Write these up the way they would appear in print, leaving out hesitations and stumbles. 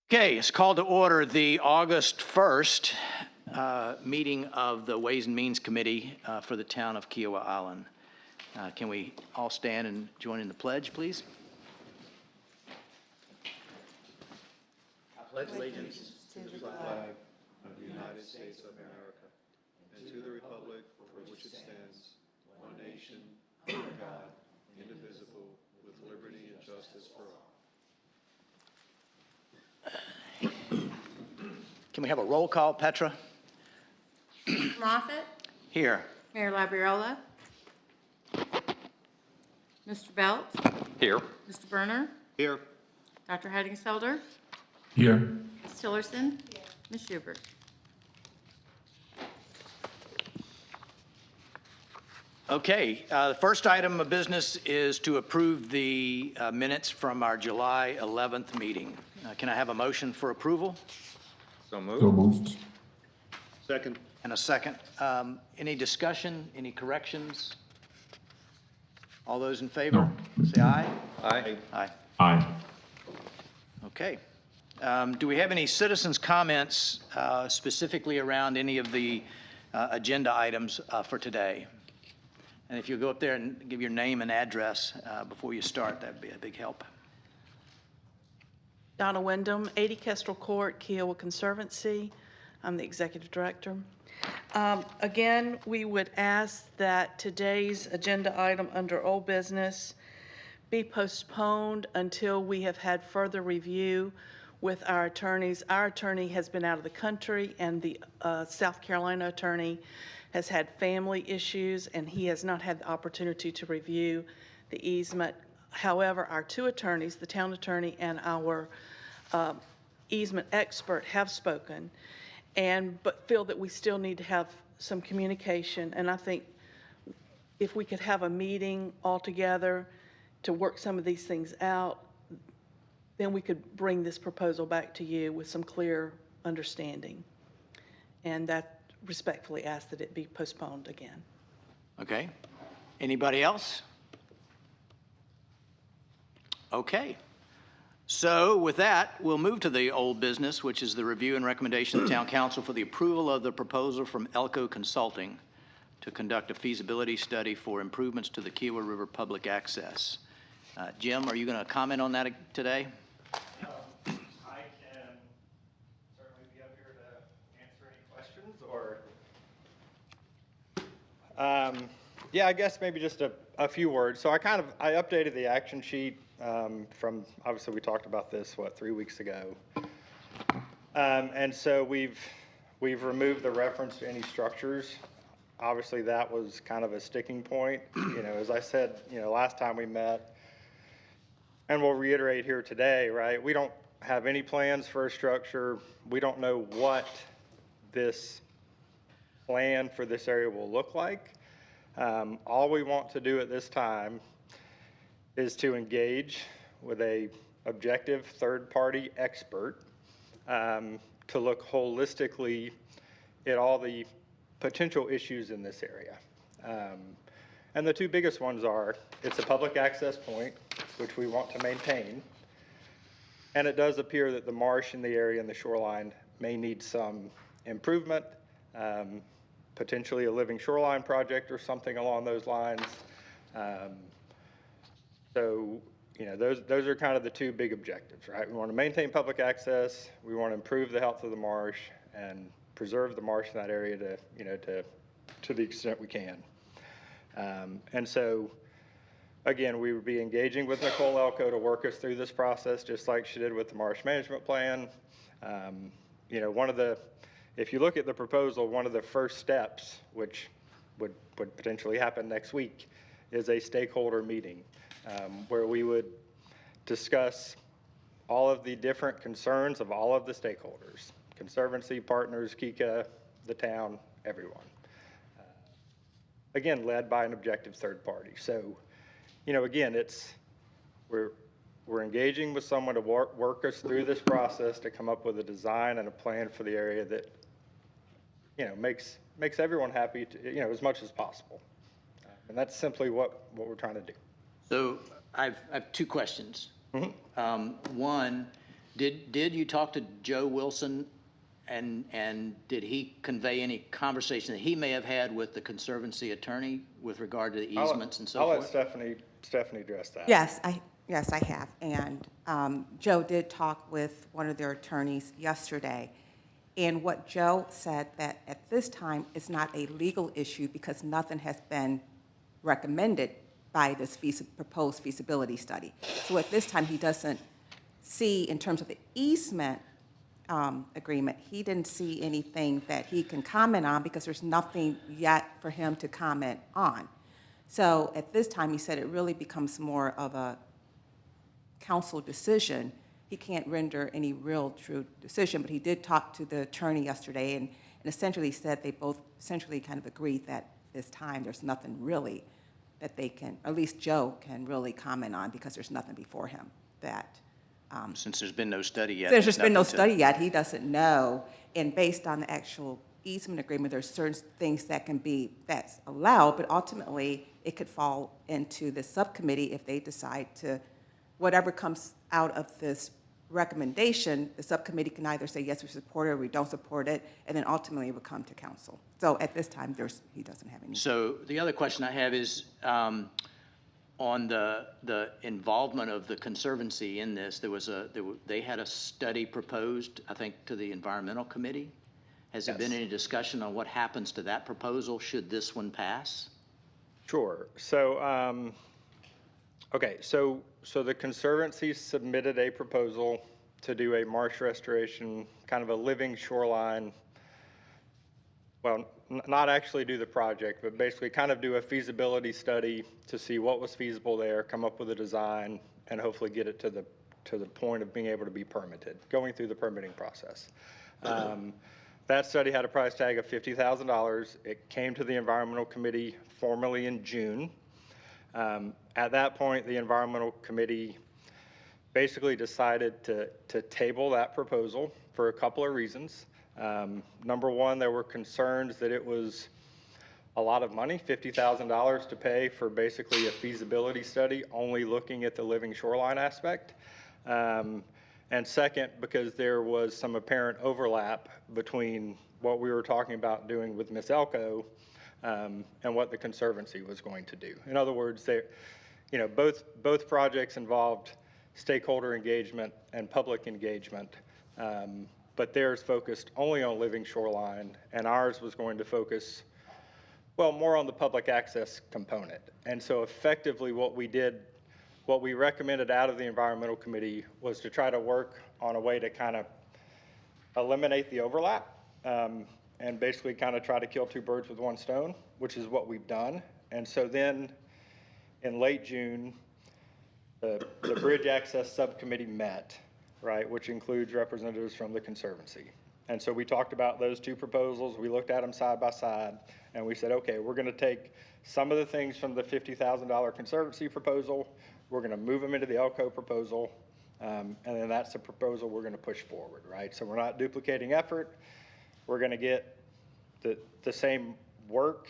Okay, it's called to order the August 1st meeting of the Ways and Means Committee for the town of Kiowa Island. Can we all stand and join in the pledge, please? I pledge allegiance to the flag of the United States of America and to the republic for which it stands, one nation, under God, indivisible, with liberty and justice for all. Can we have a roll call, Petra? Moffitt, Here. Mayor Labriola, Mr. Belt, Here. Mr. Berner, Here. Dr. Heidingsfelder, Here. Ms. Tillerson, Ms. Schubert. Okay, the first item of business is to approve the minutes from our July 11th meeting. Can I have a motion for approval So moved. So moved. Second. and a second? Any discussion, any corrections? All those in favor, say aye. Aye. Aye. Aye. Okay. Do we have any citizens' comments specifically around any of the agenda items for today? And if you'll go up there and give your name and address before you start, that'd be a big help. Donna Wyndham, 80 Kestrel Court, Kiowa Conservancy. I'm the executive director. Again, we would ask that today's agenda item under old business be postponed until we have had further review with our attorneys. Our attorney has been out of the country, and the South Carolina attorney has had family issues, and he has not had the opportunity to review the easement. However, our two attorneys, the town attorney and our easement expert, have spoken, but feel that we still need to have some communication. And I think if we could have a meeting all together to work some of these things out, then we could bring this proposal back to you with some clear understanding. And that respectfully ask that it be postponed again. Okay. Anybody else? Okay. So with that, we'll move to the old business, which is the review and recommendation of the town council for the approval of the proposal from Elko Consulting to conduct a feasibility study for improvements to the Kiowa River public access. Jim, are you going to comment on that today? I can certainly be up here to answer any questions or. Yeah, I guess maybe just a few words. So I updated the action sheet from, obviously we talked about this, 3 weeks ago. And so we've removed the reference to any structures. Obviously that was kind of a sticking point. As I said, last time we met, and we'll reiterate here today, right? We don't have any plans for a structure. We don't know what this plan for this area will look like. All we want to do at this time is to engage with a objective third-party expert to look holistically at all the potential issues in this area. And the two biggest ones are, it's a public access point, which we want to maintain, and it does appear that the marsh in the area and the shoreline may need some improvement, potentially a living shoreline project or something along those lines. So, those are kind of the two big objectives, right? We want to maintain public access, we want to improve the health of the marsh, and preserve the marsh in that area to the extent we can. And so, again, we would be engaging with Nicole Elko to work us through this process, just like she did with the marsh management plan. If you look at the proposal, one of the first steps, which would potentially happen next week, is a stakeholder meeting where we would discuss all of the different concerns of all of the stakeholders, Conservancy, partners, KICA, the town, everyone. Again, led by an objective third party. So, again, we're engaging with someone to work us through this process to come up with a design and a plan for the area that, makes everyone happy, as much as possible. And that's simply what we're trying to do. So I have two questions. One, Did you talk to Joe Wilson, and did he convey any conversation that he may have had with the Conservancy attorney with regard to the easements and so I'll let forth? Stephanie address that. Yes, I have. And Joe did talk with one of their attorneys yesterday. And what Joe said, that at this time, it's not a legal issue because nothing has been recommended by this proposed feasibility study. So at this time, he doesn't see, in terms of the easement agreement, he didn't see anything that he can comment on because there's nothing yet for him to comment on. So at this time, he said it really becomes more of a council decision. He can't render any real true decision, but he did talk to the attorney yesterday and essentially said they both essentially kind of agreed that this time there's nothing really that they can, or at least Joe can really comment on because there's nothing before him that. Since there's been no study yet. There's just been no nothing to- study yet. He doesn't know. And based on the actual easement agreement, there's certain things that's allowed, but ultimately it could fall into the subcommittee if they decide to, whatever comes out of this recommendation, the subcommittee can either say, yes, we support it, or we don't support it, and then ultimately it would come to council. So at this time, he doesn't have any. So the other question I have is, on the involvement of the Conservancy in this, they had a study proposed, I think, to the Environmental Committee. Has there been Yes. any discussion on what happens to that proposal should this one pass? Sure. So, okay, so the Conservancy submitted a proposal to do a marsh restoration, kind of a living shoreline. Well, not actually do the project, but basically kind of do a feasibility study to see what was feasible there, come up with a design, and hopefully get it to the point of being able to be permitted, going through the permitting process. That study had a price tag of $50,000. It came to the Environmental Committee formally in June. At that point, the Environmental Committee basically decided to table that proposal for a couple of reasons. Number one, there were concerns that it was a lot of money, $50,000 to pay for basically a feasibility study, only looking at the living shoreline aspect. And second, because there was some apparent overlap between what we were talking about doing with Miss Elko and what the Conservancy was going to do. In other words, both projects involved stakeholder engagement and public engagement, but theirs focused only on living shoreline, and ours was going to focus, well, more on the public access component. And so effectively what we recommended out of the Environmental Committee was to try to work on a way to kind of eliminate the overlap and basically kind of try to kill two birds with one stone, which is what we've done. And so then in late June, the Bridge Access Subcommittee met, right, which includes representatives from the Conservancy. And so we talked about those two proposals. We looked at them side by side, and we said, okay, we're going to take some of the things from the $50,000 Conservancy proposal, we're going to move them into the Elko proposal, and then that's the proposal we're going to push forward, right? So we're not duplicating effort. We're going to get the same work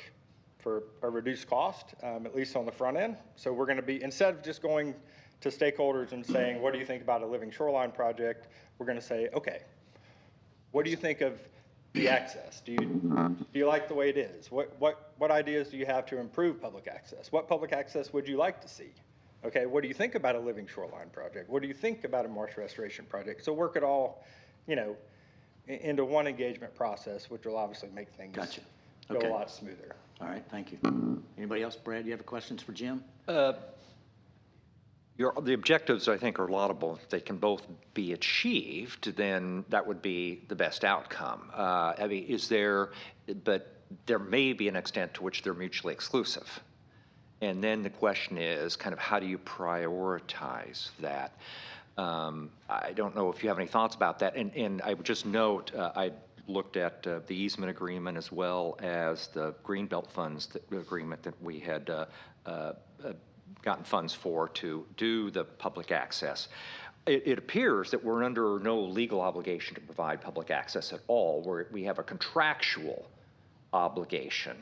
for a reduced cost, at least on the front end. So we're going to be, instead of just going to stakeholders and saying, what do you think about a living shoreline project? We're going to say, okay, what do you think of the access? Do you like the way it is? What ideas do you have to improve public access? What public access would you like to see? Okay, what do you think about a living shoreline project? What do you think about a marsh restoration project? So work it all, into one engagement process, which will obviously make things Gotcha. go Okay. a lot smoother. All right, thank you. Anybody else? Brad, you have questions for Jim? The objectives, I think, are laudable. If they can both be achieved, then that would be the best outcome. But there may be an extent to which they're mutually exclusive. And then the question is kind of how do you prioritize that? I don't know if you have any thoughts about that. And I would just note, I looked at the easement agreement as well as the Greenbelt funds agreement that we had gotten funds for to do the public access. It appears that we're under no legal obligation to provide public access at all, where we have a contractual obligation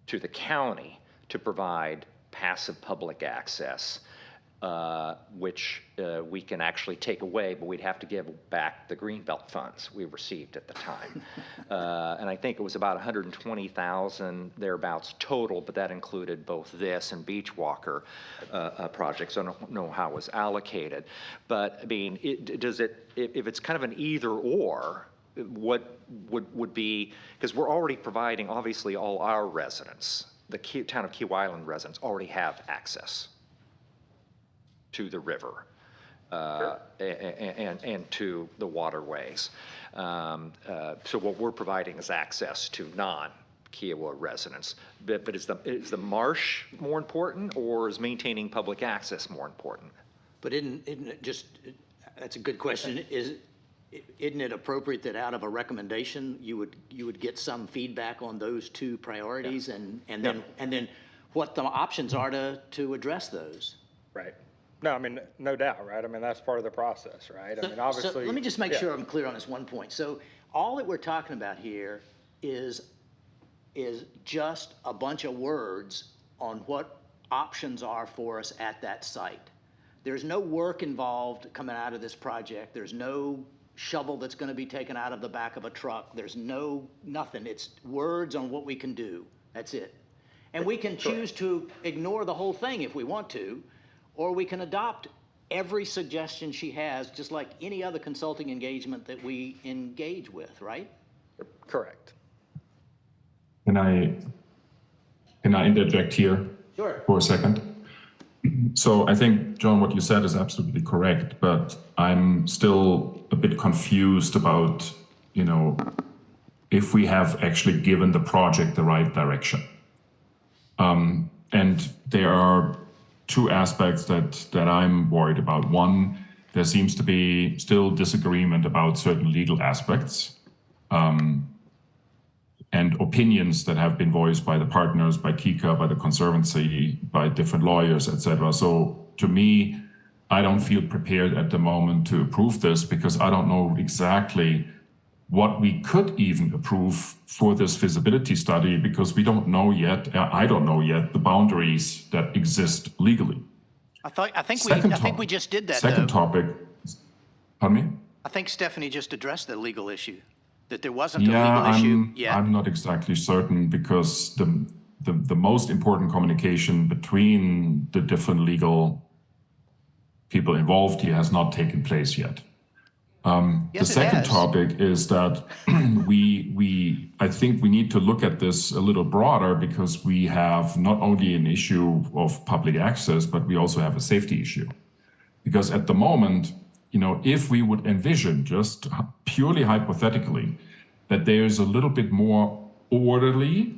to the county to provide passive public access. which we can actually take away, but we'd have to give back the Greenbelt funds we received at the time. And I think it was about 120,000 thereabouts total, but that included both this and Beach Walker projects. I don't know how it was allocated. But I mean, if it's kind of an either or, what would be, because we're already providing, obviously, all our residents, the town of Key Island residents already have access to the river and to the waterways. So what we're providing is access to non-Kiowa residents. But is the marsh more important, or is maintaining public access more important? But isn't it just, that's a good question. Isn't it appropriate that out of a recommendation, you would get some feedback on those two priorities and then what the options are to address those? Right. No, I mean, no doubt, right? I mean, that's part of the process, right? I mean, obviously. So let me just make yeah. sure I'm clear on this one point. So all that we're talking about here is just a bunch of words on what options are for us at that site. There's no work involved coming out of this project. There's no shovel that's going to be taken out of the back of a truck. There's nothing. It's words on what we can do. That's it. And we can choose to ignore the whole thing if we want to, or we can adopt every suggestion she has, just like any other consulting engagement that we engage with, right? Correct. Can I interject here Sure. for a second? So I think, John, what you said is absolutely correct, but I'm still a bit confused about, if we have actually given the project the right direction. And there are two aspects that I'm worried about. One, there seems to be still disagreement about certain legal aspects. And opinions that have been voiced by the partners, by KICA, by the Conservancy, by different lawyers, etc. So to me, I don't feel prepared at the moment to approve this because I don't know exactly what we could even approve for this feasibility study because we don't know yet, I don't know yet, the boundaries that exist legally. I think we just did that, Second though. topic, pardon me? I think Stephanie just addressed the legal issue, that there wasn't a legal issue yet. I'm not exactly certain because the most important communication between the different legal people involved here has not taken place yet. The Yes, it second has. topic is that I think we need to look at this a little broader because we have not only an issue of public access, but we also have a safety issue. Because at the moment, if we would envision, just purely hypothetically, that there's a little bit more orderly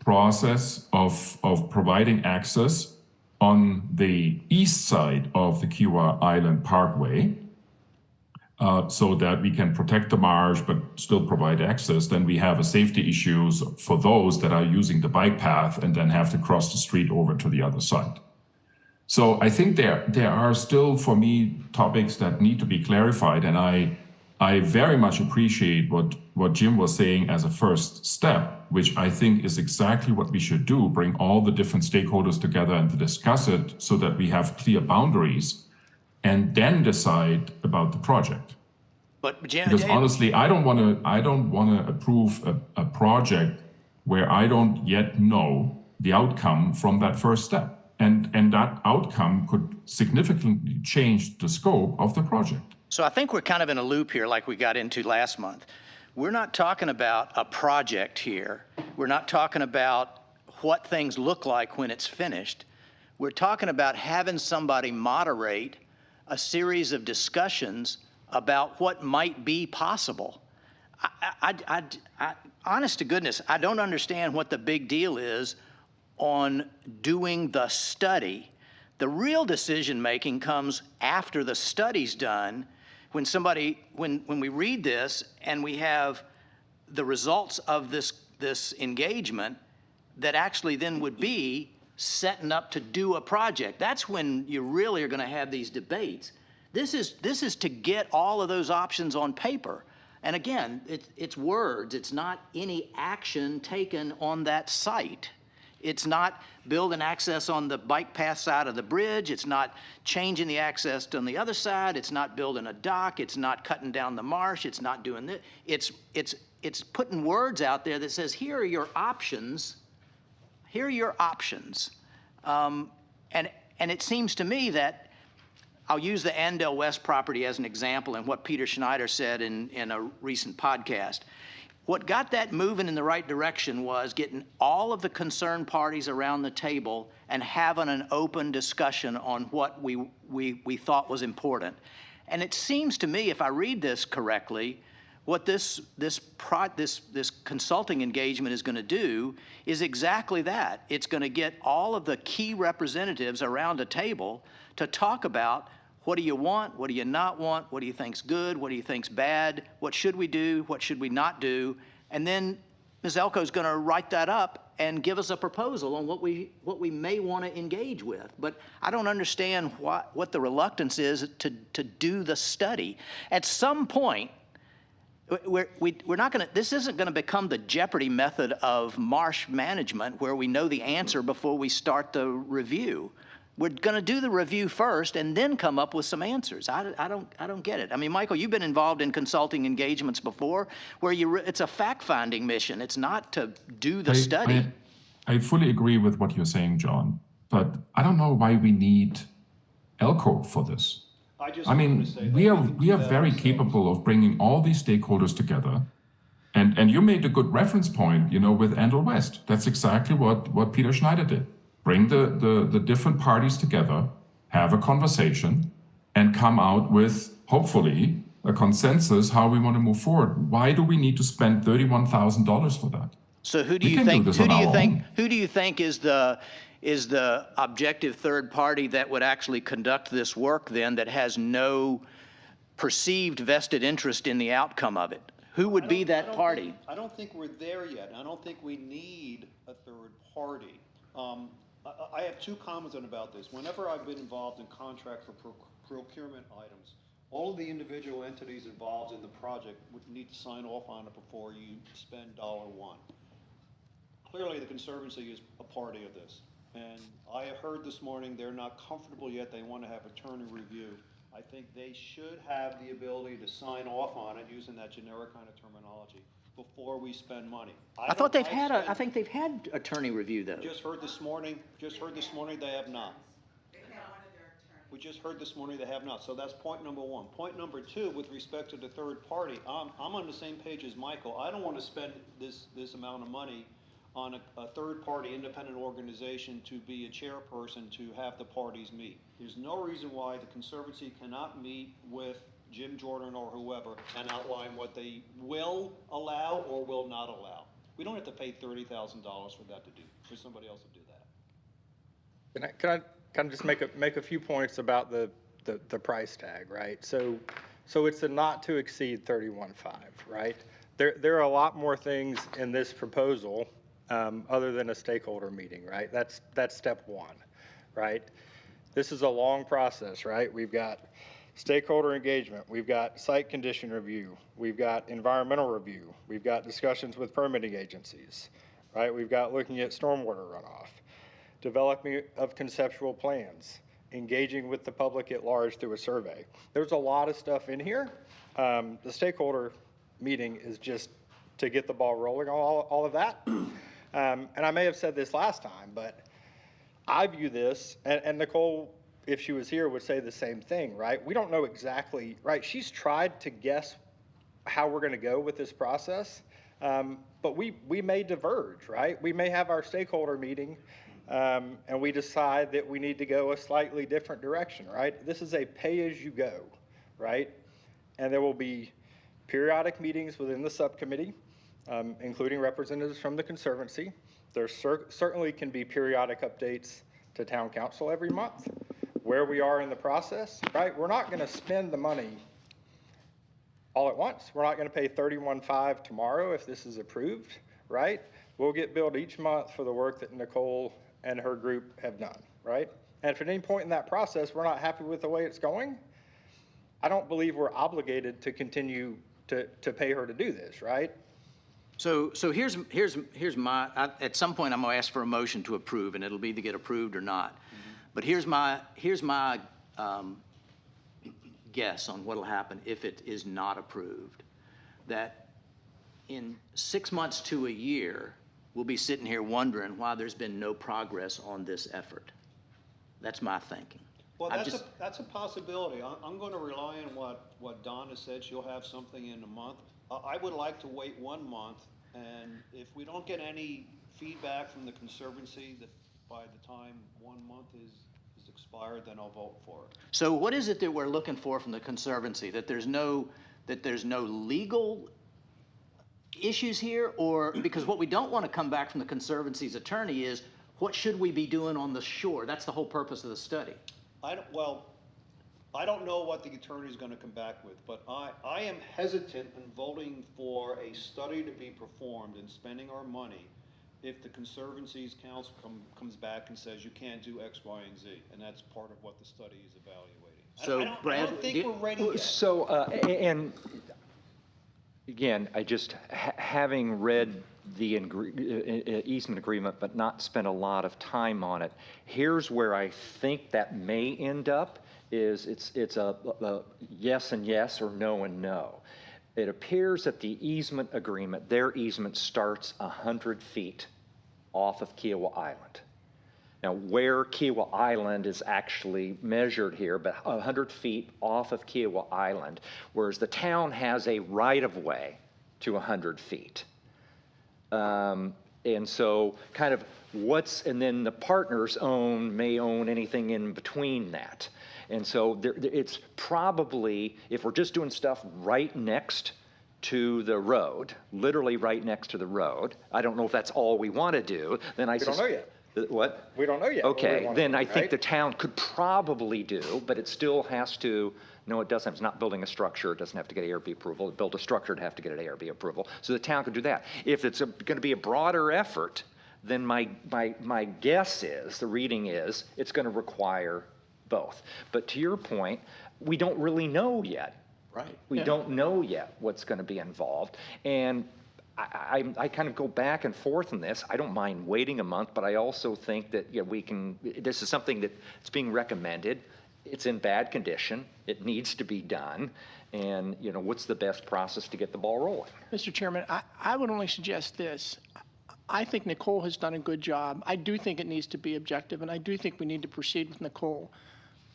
process of providing access on the east side of the Kiowa Island Parkway, so that we can protect the marsh but still provide access, then we have a safety issues for those that are using the bike path and then have to cross the street over to the other side. So I think there are still, for me, topics that need to be clarified, and I very much appreciate what Jim was saying as a first step, which I think is exactly what we should do, bring all the different stakeholders together and to discuss it so that we have clear boundaries and then decide about the project. But Because honestly, I don't want to approve a project where I don't yet know the outcome from that first step. And that outcome could significantly change the scope of the project. So I think we're kind of in a loop here like we got into last month. We're not talking about a project here. We're not talking about what things look like when it's finished. We're talking about having somebody moderate a series of discussions about what might be possible. Honest to goodness, I don't understand what the big deal is on doing the study. The real decision-making comes after the study's done, when we read this and we have the results of this engagement that actually then would be setting up to do a project. That's when you really are going to have these debates. This is to get all of those options on paper. And again, it's words. It's not any action taken on that site. It's not building access on the bike path side of the bridge. It's not changing the access on the other side. It's not building a dock. It's not cutting down the marsh. It's not doing this. It's putting words out there that says, here are your options. Here are your options. And it seems to me that I'll use the Andel West property as an example and what Peter Schneider said in a recent podcast. What got that moving in the right direction was getting all of the concerned parties around the table and having an open discussion on what we thought was important. And it seems to me, if I read this correctly, what this consulting engagement is going to do is exactly that. It's going to get all of the key representatives around a table to talk about what do you want, what do you not want, what do you think's good, what do you think's bad, what should we do, what should we not do, and then Ms. Elko's going to write that up and give us a proposal on what we may want to engage with. But I don't understand what the reluctance is to do the study. At some point, we're not going to, this isn't going to become the Jeopardy method of marsh management where we know the answer before we start the review. We're going to do the review first and then come up with some answers. I don't get it. I mean, Michael, you've been involved in consulting engagements before where it's a fact-finding mission. It's not to do the study. I fully agree with what you're saying, John, but I don't know why we need Elko for this. I mean, we are very capable of bringing all these stakeholders together. And you made a good reference point, with Andel West. That's exactly what Peter Schneider did. Bring the different parties together, have a conversation, and come out with, hopefully, a consensus how we want to move forward. Why do we need to spend $31,000 for that? So who do We you can do think? this Who on do you our think? own. Who do you think is the objective third party that would actually conduct this work then that has no perceived vested interest in the outcome of it? Who would be that party? I don't think we're there yet. I don't think we need a third party. I have two comments about this. Whenever I've been involved in contract for procurement items, all of the individual entities involved in the project would need to sign off on it before you spend $1. Clearly, the Conservancy is a party of this. And I have heard this morning they're not comfortable yet. They want to have attorney review. I think they should have the ability to sign off on it using that generic kind of terminology before we spend money. I thought I think they've had attorney review though. Just heard this morning they have not. We just heard this morning they have not. So that's point number one. Point number two, with respect to the third party, I'm on the same page as Michael. I don't want to spend this amount of money on a third-party independent organization to be a chairperson to have the parties meet. There's no reason why the Conservancy cannot meet with Jim Jordan or whoever and outline what they will allow or will not allow. We don't have to pay $30,000 for that to do, for somebody else to do that. Can I kind of just make a few points about the price tag, right? So it's a not to exceed 31.5, right? There are a lot more things in this proposal other than a stakeholder meeting, right? That's step one, right? This is a long process, right? We've got stakeholder engagement, we've got site condition review, we've got environmental review, we've got discussions with permitting agencies, right? We've got looking at stormwater runoff, development of conceptual plans, engaging with the public at large through a survey. There's a lot of stuff in here. The stakeholder meeting is just to get the ball rolling on all of that. And I may have said this last time, but I view this, and Nicole, if she was here, would say the same thing, right? We don't know exactly, right? She's tried to guess how we're going to go with this process, but we may diverge, right? We may have our stakeholder meeting, and we decide that we need to go a slightly different direction, right? This is a pay-as-you-go, right? And there will be periodic meetings within the subcommittee, including representatives from the Conservancy. There certainly can be periodic updates to Town Council every month, where we are in the process, right? We're not going to spend the money all at once. We're not going to pay $31.5 tomorrow if this is approved, right? We'll get billed each month for the work that Nicole and her group have done, right? And if at any point in that process we're not happy with the way it's going, I don't believe we're obligated to continue to pay her to do this, right? So here's my, at some point, I'm going to ask for a motion to approve, and it'll be to get approved or not. But here's my guess on what'll happen if it is not approved. That in 6 months to a year, we'll be sitting here wondering why there's been no progress on this effort. That's my thinking. Well, I'm that's just- that's a possibility. I'm going to rely on what Donna said. She'll have something in a month. I would like to wait 1 month, and if we don't get any feedback from the Conservancy that by the time 1 month is expired, then I'll vote for it. So what is it that we're looking for from the Conservancy? That there's no legal issues here? Or, because what we don't want to come back from the Conservancy's attorney is, what should we be doing on the shore? That's the whole purpose of the study. I don't know what the attorney's gonna come back with, but I am hesitant in voting for a study to be performed and spending our money if the Conservancy's counsel comes back and says you can't do X, Y, and Z, and that's part of what the study is evaluating. So, I Brad, don't think we're ready yet. So, and again, I just, having read the easement agreement, but not spent a lot of time on it, here's where I think that may end up, is it's a yes and yes or no and no. It appears that the easement agreement, their easement starts 100 feet off of Kiowa Island. Now, where Kiowa Island is actually measured here, but 100 feet off of Kiowa Island, whereas the town has a right-of-way to 100 feet. And so kind of and then the partners may own anything in between that. And so it's probably, if we're just doing stuff right next to the road, literally right next to the road, I don't know if that's all we want to do, then I We don't know yet. What? We don't know yet what we Okay, wanna then do, I think right? the town could probably do, but it still has to, no, it doesn't, it's not building a structure, it doesn't have to get ARB approval. To build a structure, it'd have to get an ARB approval. So the town could do that. If it's gonna be a broader effort, then my guess is, the reading is, it's gonna require both. But to your point, we don't really know yet. Right. We don't know yet what's gonna be involved. And I kind of go back and forth on this. I don't mind waiting a month, but I also think that, this is something that's being recommended. It's in bad condition. It needs to be done. And, what's the best process to get the ball rolling? Mr. Chairman, I would only suggest this. I think Nicole has done a good job. I do think it needs to be objective, and I do think we need to proceed with Nicole.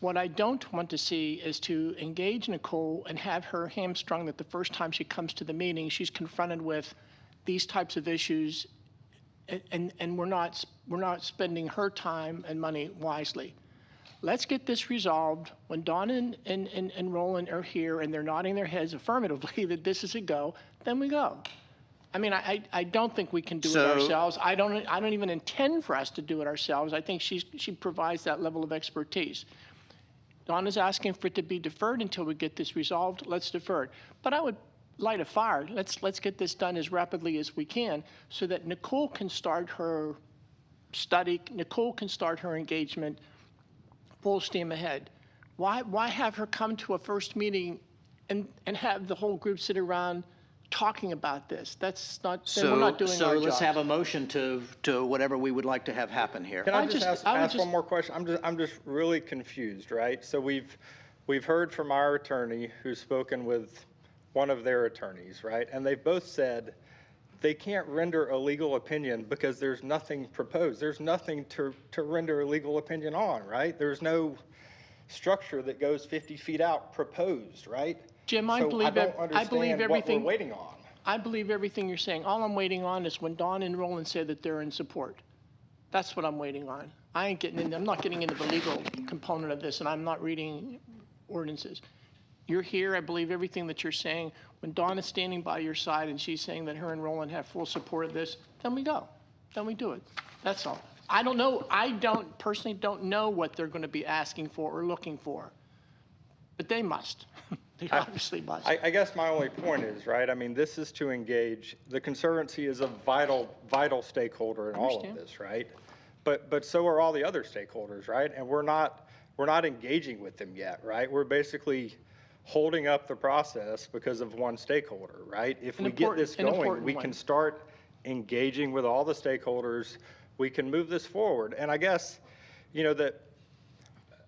What I don't want to see is to engage Nicole and have her hamstrung that the first time she comes to the meeting, she's confronted with these types of issues, and we're not spending her time and money wisely. Let's get this resolved. When Dawn and Roland are here and they're nodding their heads affirmatively that this is a go, then we go. I mean, I don't think we can do it ourselves. I don't even intend for us to do it ourselves. I think she provides that level of expertise. Dawn is asking for it to be deferred until we get this resolved. Let's defer it. But I would light a fire. Let's get this done as rapidly as we can so that Nicole can start her study, Nicole can start her engagement full steam ahead. Why have her come to a first meeting and have the whole group sit around talking about this? That's not, then we're not doing our So job. let's have a motion to whatever we would like to have happen here. Can I I just just- I would ask just- one more question? I'm just really confused, right? So we've heard from our attorney who's spoken with one of their attorneys, right? And they've both said they can't render a legal opinion because there's nothing proposed. There's nothing to render a legal opinion on, right? There's no structure that goes 50 feet out proposed, right? Jim, I So believe don't ev- I understand believe everything- what we're waiting on. I believe everything you're saying. All I'm waiting on is when Dawn and Roland say that they're in support. That's what I'm waiting on. I'm not getting into the legal component of this, and I'm not reading ordinances. You're here, I believe everything that you're saying. When Dawn is standing by your side and she's saying that her and Roland have full support of this, then we go. Then we do it. That's all. I don't know, personally don't know what they're going to be asking for or looking for. But they must. They obviously must. I guess my only point is, right, I mean, this is to engage, the Conservancy is a vital stakeholder in all of Understand. this, right? But so are all the other stakeholders, right? And we're not engaging with them yet, right? We're basically holding up the process because of one stakeholder, right? If we get this An going, important we one. can start engaging with all the stakeholders. We can move this forward. And I guess, that,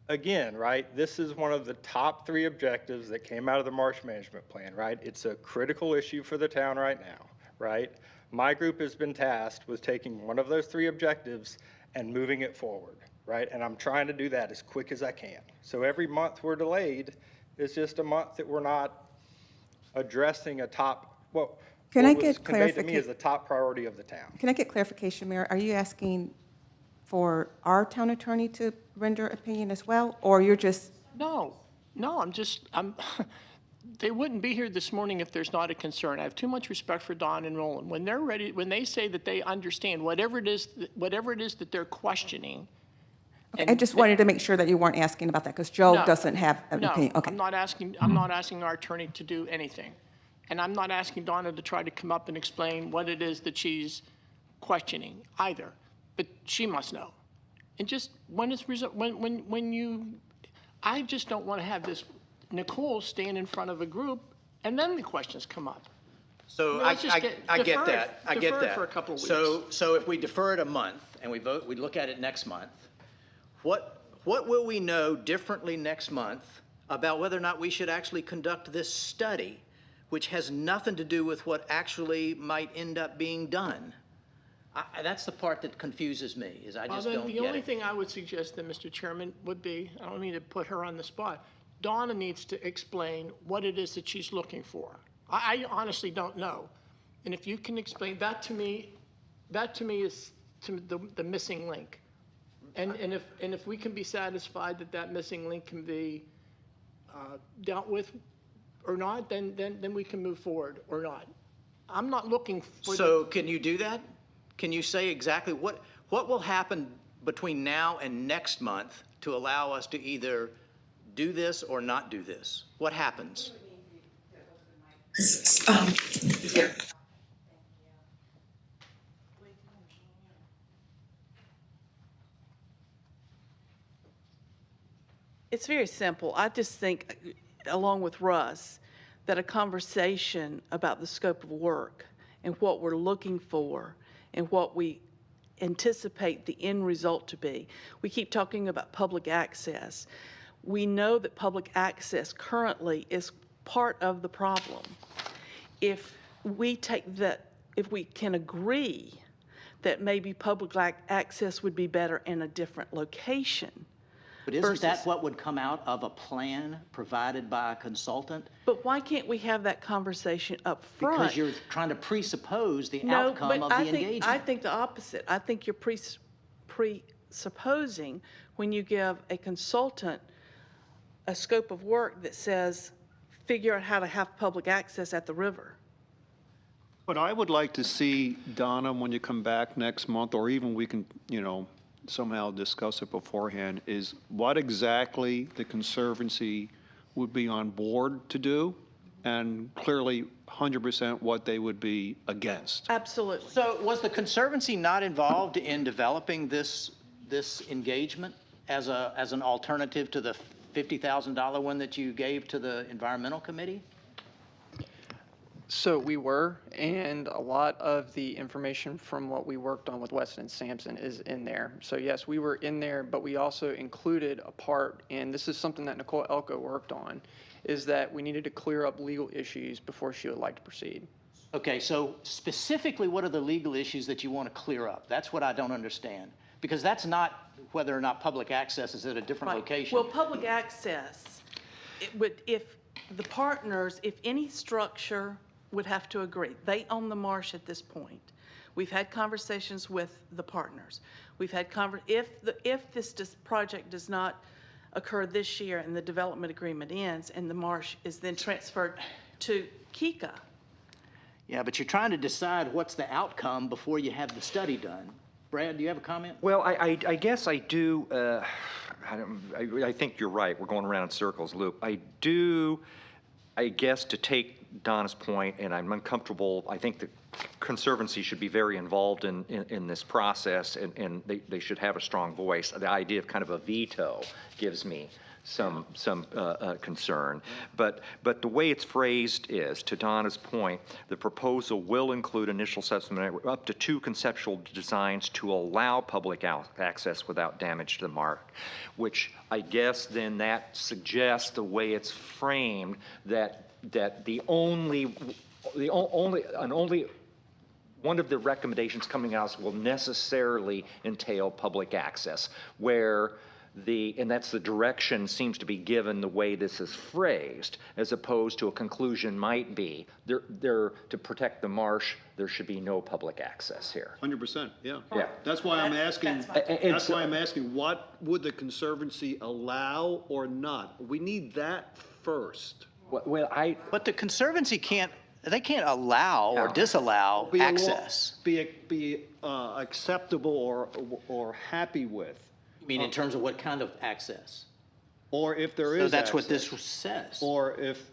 again, right, this is one of the top 3 objectives that came out of the marsh management plan, right? It's a critical issue for the town right now, right? My group has been tasked with taking one of those 3 objectives and moving it forward, right? And I'm trying to do that as quick as I can. So every month we're delayed is just a month that we're not addressing a top, Can I what was get conveyed to me clarifica- as the top priority of the town. Can I get clarification, Mayor? Are you asking for our town attorney to render opinion as well, or you're just, No, they wouldn't be here this morning if there's not a concern. I have too much respect for Don and Roland. When they're ready, when they say that they understand whatever it is that they're questioning. I just wanted to make sure that you weren't asking about that, because Joe No, doesn't have an opinion. No, Okay. I'm not asking our attorney to do anything. And I'm not asking Donna to try to come up and explain what it is that she's questioning either. But she must know. And just when I just don't want to have this Nicole stand in front of a group and then the questions come up. So Let's just I get that, I get defer it that. for a couple of So if we defer it a month and we look at it next month, what will we know differently next month about whether or not we should actually conduct this study, which has nothing to do with what actually might end up being done? That's the part that confuses me, is I just Well, then, don't the get only it. thing I would suggest then, Mr. Chairman, would be, I don't mean to put her on the spot, Donna needs to explain what it is that she's looking for. I honestly don't know. And if you can explain that to me is the missing link. And if we can be satisfied that missing link can be dealt with or not, then we can move forward or not. I'm not looking for. So can you do that? Can you say exactly what will happen between now and next month to allow us to either do this or not do this? What happens? It's very simple. I just think, along with Russ, that a conversation about the scope of work and what we're looking for and what we anticipate the end result to be. We keep talking about public access. We know that public access currently is part of the problem. If we can agree that maybe public access would be better in a different location. But isn't that versus- what would come out of a plan provided by a consultant? But why can't we have that conversation up front? Because you're trying to presuppose the No, outcome but of the I engagement. think the opposite. I think you're presupposing when you give a consultant a scope of work that says, figure out how to have public access at the river. What I would like to see, Donna, when you come back next month, or even we can, somehow discuss it beforehand, is what exactly the Conservancy would be on board to do, and clearly 100% what they would be against. Absolutely. So was the Conservancy not involved in developing this engagement as an alternative to the $50,000 one that you gave to the Environmental Committee? So we were, and a lot of the information from what we worked on with Weston and Sampson is in there. So yes, we were in there, but we also included a part, and this is something that Nicole Elko worked on, is that we needed to clear up legal issues before she would like to proceed. Okay, so specifically, what are the legal issues that you want to clear up? That's what I don't understand. Because that's not whether or not public access is at a different Right. location. Well, public access, it would, if the partners, if any structure would have to agree. They own the marsh at this point. We've had conversations with the partners. We've had if this project does not occur this year and the development agreement ends and the marsh is then transferred to Kika. Yeah, but you're trying to decide what's the outcome before you have the study done. Brad, do you have a comment? Well, I guess I do, I think you're right, we're going around in circles, Luke. I guess to take Donna's point, and I'm uncomfortable, I think the Conservancy should be very involved in this process, and they should have a strong voice. The idea of kind of a veto gives me some concern. But the way it's phrased is, to Donna's point, the proposal will include initial assessment up to 2 conceptual designs to allow public access without damage to the mark, which I guess then that suggests the way it's framed that only one of the recommendations coming out will necessarily entail public access, where and that's the direction seems to be given the way this is phrased, as opposed to a conclusion might be, to protect the marsh, there should be no public access here. 100%, yeah. Yeah. That's why I'm asking, And that's so- why I'm asking, what would the Conservancy allow or not? We need that first. Well, But the Conservancy can't allow or No. disallow Be a law- access. Be acceptable or happy with, I mean, in terms of what kind of access? or if there is So that's what access. this says. Or if,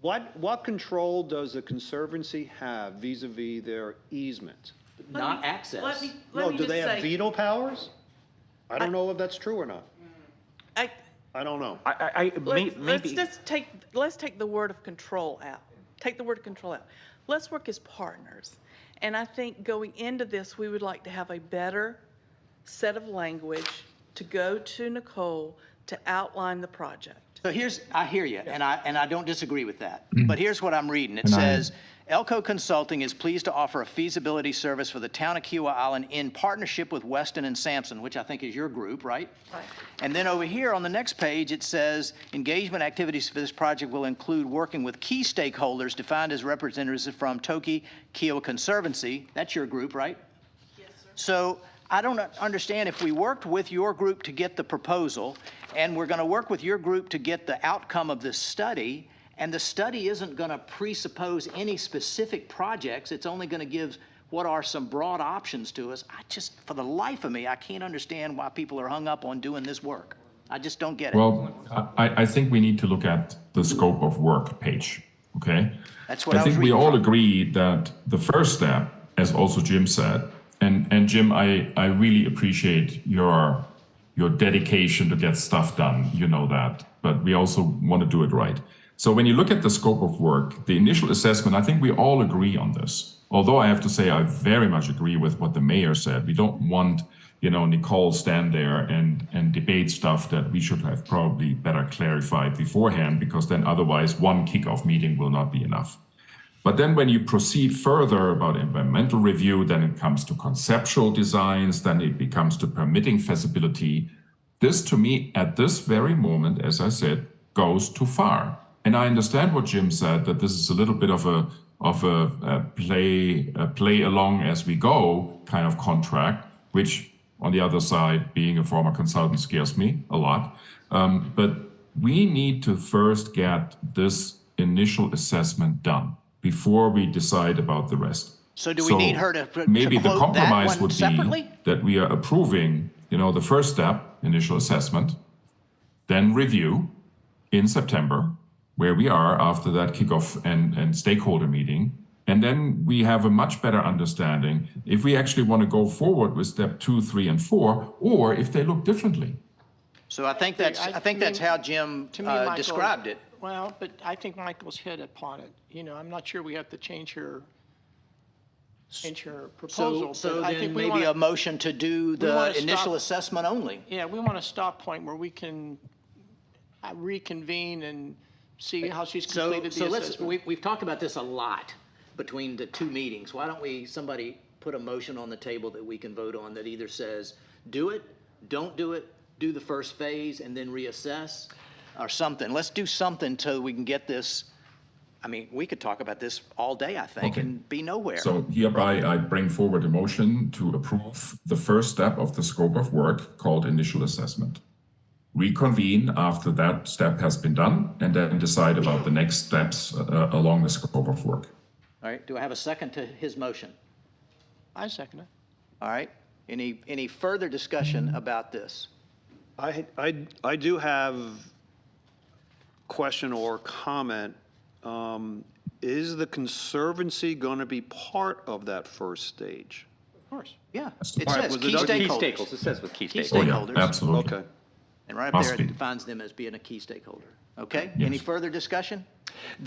what control does the Conservancy have vis-à-vis their easement? Not access. No, do they have veto powers? I don't know if that's true or not. I, I don't know. let's take the word of control out. Take the word control out. Let's work as partners. And I think going into this, we would like to have a better set of language to go to Nicole to outline the project. So I hear you, and I don't disagree with that. But here's what I'm reading. It And I- says, Elko Consulting is pleased to offer a feasibility service for the town of Kiowa Island in partnership with Weston and Sampson, which I think is your group, right? Right. And then over here on the next page, it says, engagement activities for this project will include working with key stakeholders defined as representatives from Toki Kiowa Conservancy. That's your group, right? Yes, sir. So I don't understand if we worked with your group to get the proposal, and we're going to work with your group to get the outcome of this study, and the study isn't going to presuppose any specific projects, it's only going to give what are some broad options to us. I just, for the life of me, I can't understand why people are hung up on doing this work. I just don't get it. Well, I think we need to look at the scope of work page, okay? That's what I was think we reading all from. agree that the first step, as also Jim said, and Jim, I really appreciate your dedication to get stuff done, you know that, but we also want to do it right. So when you look at the scope of work, the initial assessment, I think we all agree on this. Although I have to say, I very much agree with what the mayor said. We don't want, Nicole stand there and debate stuff that we should have probably better clarified beforehand, because then otherwise one kickoff meeting will not be enough. But then when you proceed further about environmental review, then it comes to conceptual designs, then it becomes to permitting feasibility. This, to me, at this very moment, as I said, goes too far. And I understand what Jim said, that this is a little bit of a play along as we go kind of contract, which on the other side, being a former consultant, scares me a lot. But we need to first get this initial assessment done before we decide about the rest. So do we need her to maybe the quote that compromise one would separately? be that we are approving, the first step, initial assessment, then review in September, where we are after that kickoff and stakeholder meeting. And then we have a much better understanding if we actually want to go forward with step 2, 3, and 4, or if they look differently. So I think that's how Jim To me, Michael, described it. Well, but I think Michael's hit upon it. I'm not sure we have to change her proposal. So but I then think we maybe wanna- a motion to do wanna the initial stop- assessment only. Yeah, we want a stop point where we can reconvene and see how she's completed the assessment. We've talked about this a lot between the two meetings. Why don't somebody put a motion on the table that we can vote on that either says, do it, don't do it, do the first phase and then reassess, or something. Let's do something so we can get this. I mean, we could talk about this all day, I think, Okay. and be nowhere. So hereby I bring forward a motion to approve the first step of the scope of work called initial assessment. Reconvene after that step has been done, and then decide about the next steps along the scope of work. All right, do I have a second to his motion? I second it. All right, any further discussion about this? I do have question or comment Is the Conservancy going to be part of that first stage? Of course. Yeah, Yes. it All right, says was key it up- Key stakeholders. It says with key Key stakeholders. Oh, yeah, stakeholders. absolutely. Okay. And right up Must there, be. it defines them as being a key stakeholder. Okay? Yes. Any further discussion?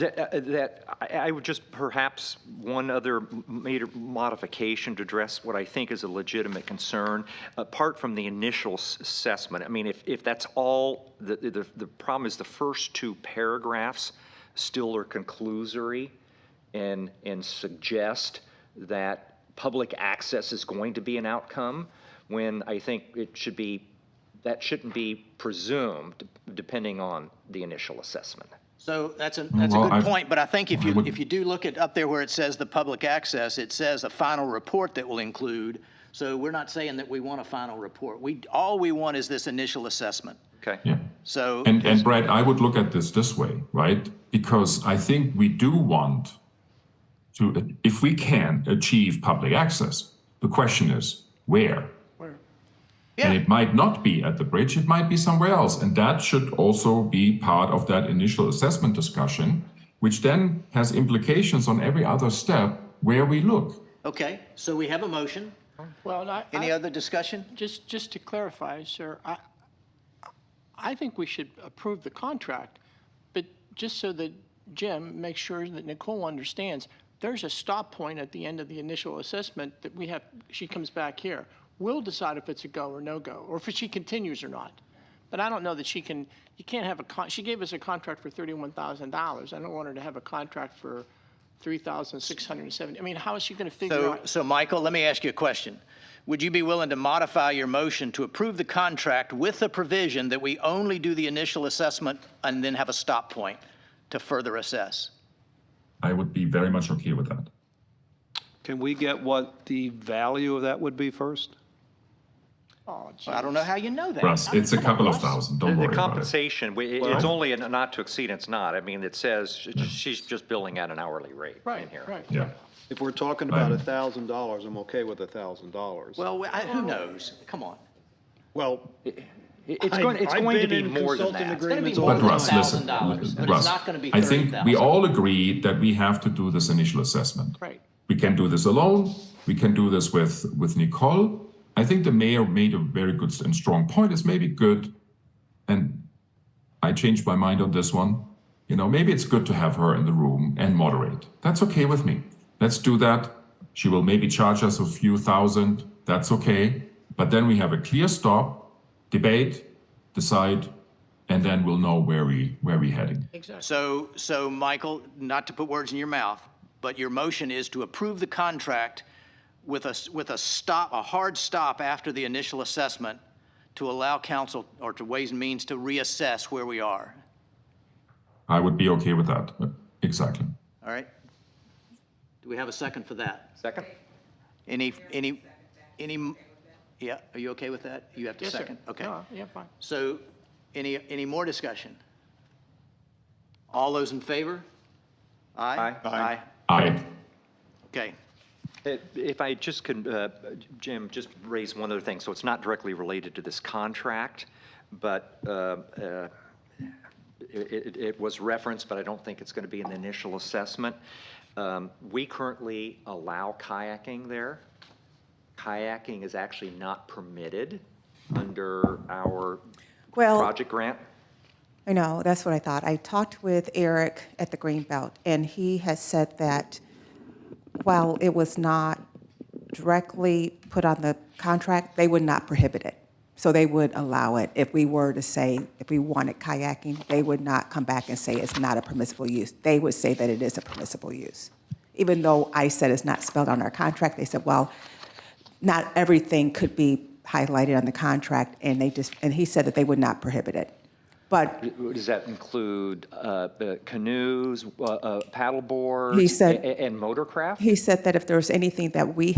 I would just perhaps one other major modification to address what I think is a legitimate concern, apart from the initial assessment. I mean, if that's all, the problem is the first two paragraphs still are conclusory and suggest that public access is going to be an outcome, when I think it should be, that shouldn't be presumed depending on the initial assessment. So that's a Well, good point, but I think if I would- you do look at up there where it says the public access, it says a final report that will include, so we're not saying that we want a final report. All we want is this initial assessment. Okay? Yeah. So, And Brad, I would look at this way, right? Because I think we do want to, if we can achieve public access, the question is where? And yeah, it might not be at the bridge, it might be somewhere else. And that should also be part of that initial assessment discussion, which then has implications on every other step where we look. okay, so we have a motion. Well, and Any other discussion? just to clarify, sir, I think we should approve the contract, but just so that Jim makes sure that Nicole understands, there's a stop point at the end of the initial assessment that we have, she comes back here. We'll decide if it's a go or no-go, or if she continues or not. But I don't know that she can, you can't have she gave us a contract for $31,000. I don't want her to have a contract for $3,670. I mean, how is she going to figure out? So Michael, let me ask you a question. Would you be willing to modify your motion to approve the contract with the provision that we only do the initial assessment and then have a stop point to further assess? I would be very much okay with that. Can we get what the value of that would be first? Oh, gee. I don't know how you know that. Russ, it's a couple of thousand, don't The worry about it. compensation, it's only a not to exceed, it's not. I mean, it says she's just billing at an hourly rate in Right, here. right. Yeah. If we're talking about $1,000, I'm okay with $1,000. Well, who knows? Come on. Well, It's going to be more than that. It's going to be Agreements more But than Russ, listen, $1,000, but Russ, it's not going to be I think we $30,000. all agree that we have to do this initial assessment. Right. We can do this alone. We can do this with Nicole. I think the mayor made a very good and strong point. It's maybe good, and I changed my mind on this one. You know, maybe it's good to have her in the room and moderate. That's okay with me. Let's do that. She will maybe charge us a few thousand. That's okay. But then we have a clear stop, debate, decide, and then we'll know where we heading. So Michael, not to put words in your mouth, but your motion is to approve the contract with a hard stop after the initial assessment to allow council or to Ways and Means to reassess where we are. I would be okay with that. Exactly. All right? Do we have a second for that? Second? Any, yeah, are you okay with that? You have to Yes, sir. second? Okay. No, yeah, fine. So, any more discussion? All those in favor? Aye? Aye. Aye. Okay. If I just could, Jim, just raise one other thing. So it's not directly related to this contract, but it was referenced, but I don't think it's going to be an initial assessment. We currently allow kayaking there. Kayaking is actually not permitted under our Well- project grant. I know, that's what I thought. I talked with Eric at the Greenbelt, and he has said that while it was not directly put on the contract, they would not prohibit it. So they would allow it. If we were to say, if we wanted kayaking, they would not come back and say it's not a permissible use. They would say that it is a permissible use. Even though I said it's not spelled on our contract, they said, well, not everything could be highlighted on the contract, and he said that they would not prohibit it. But Does that include canoes, paddleboards? He said- And motorcraft? he said that if there was anything that we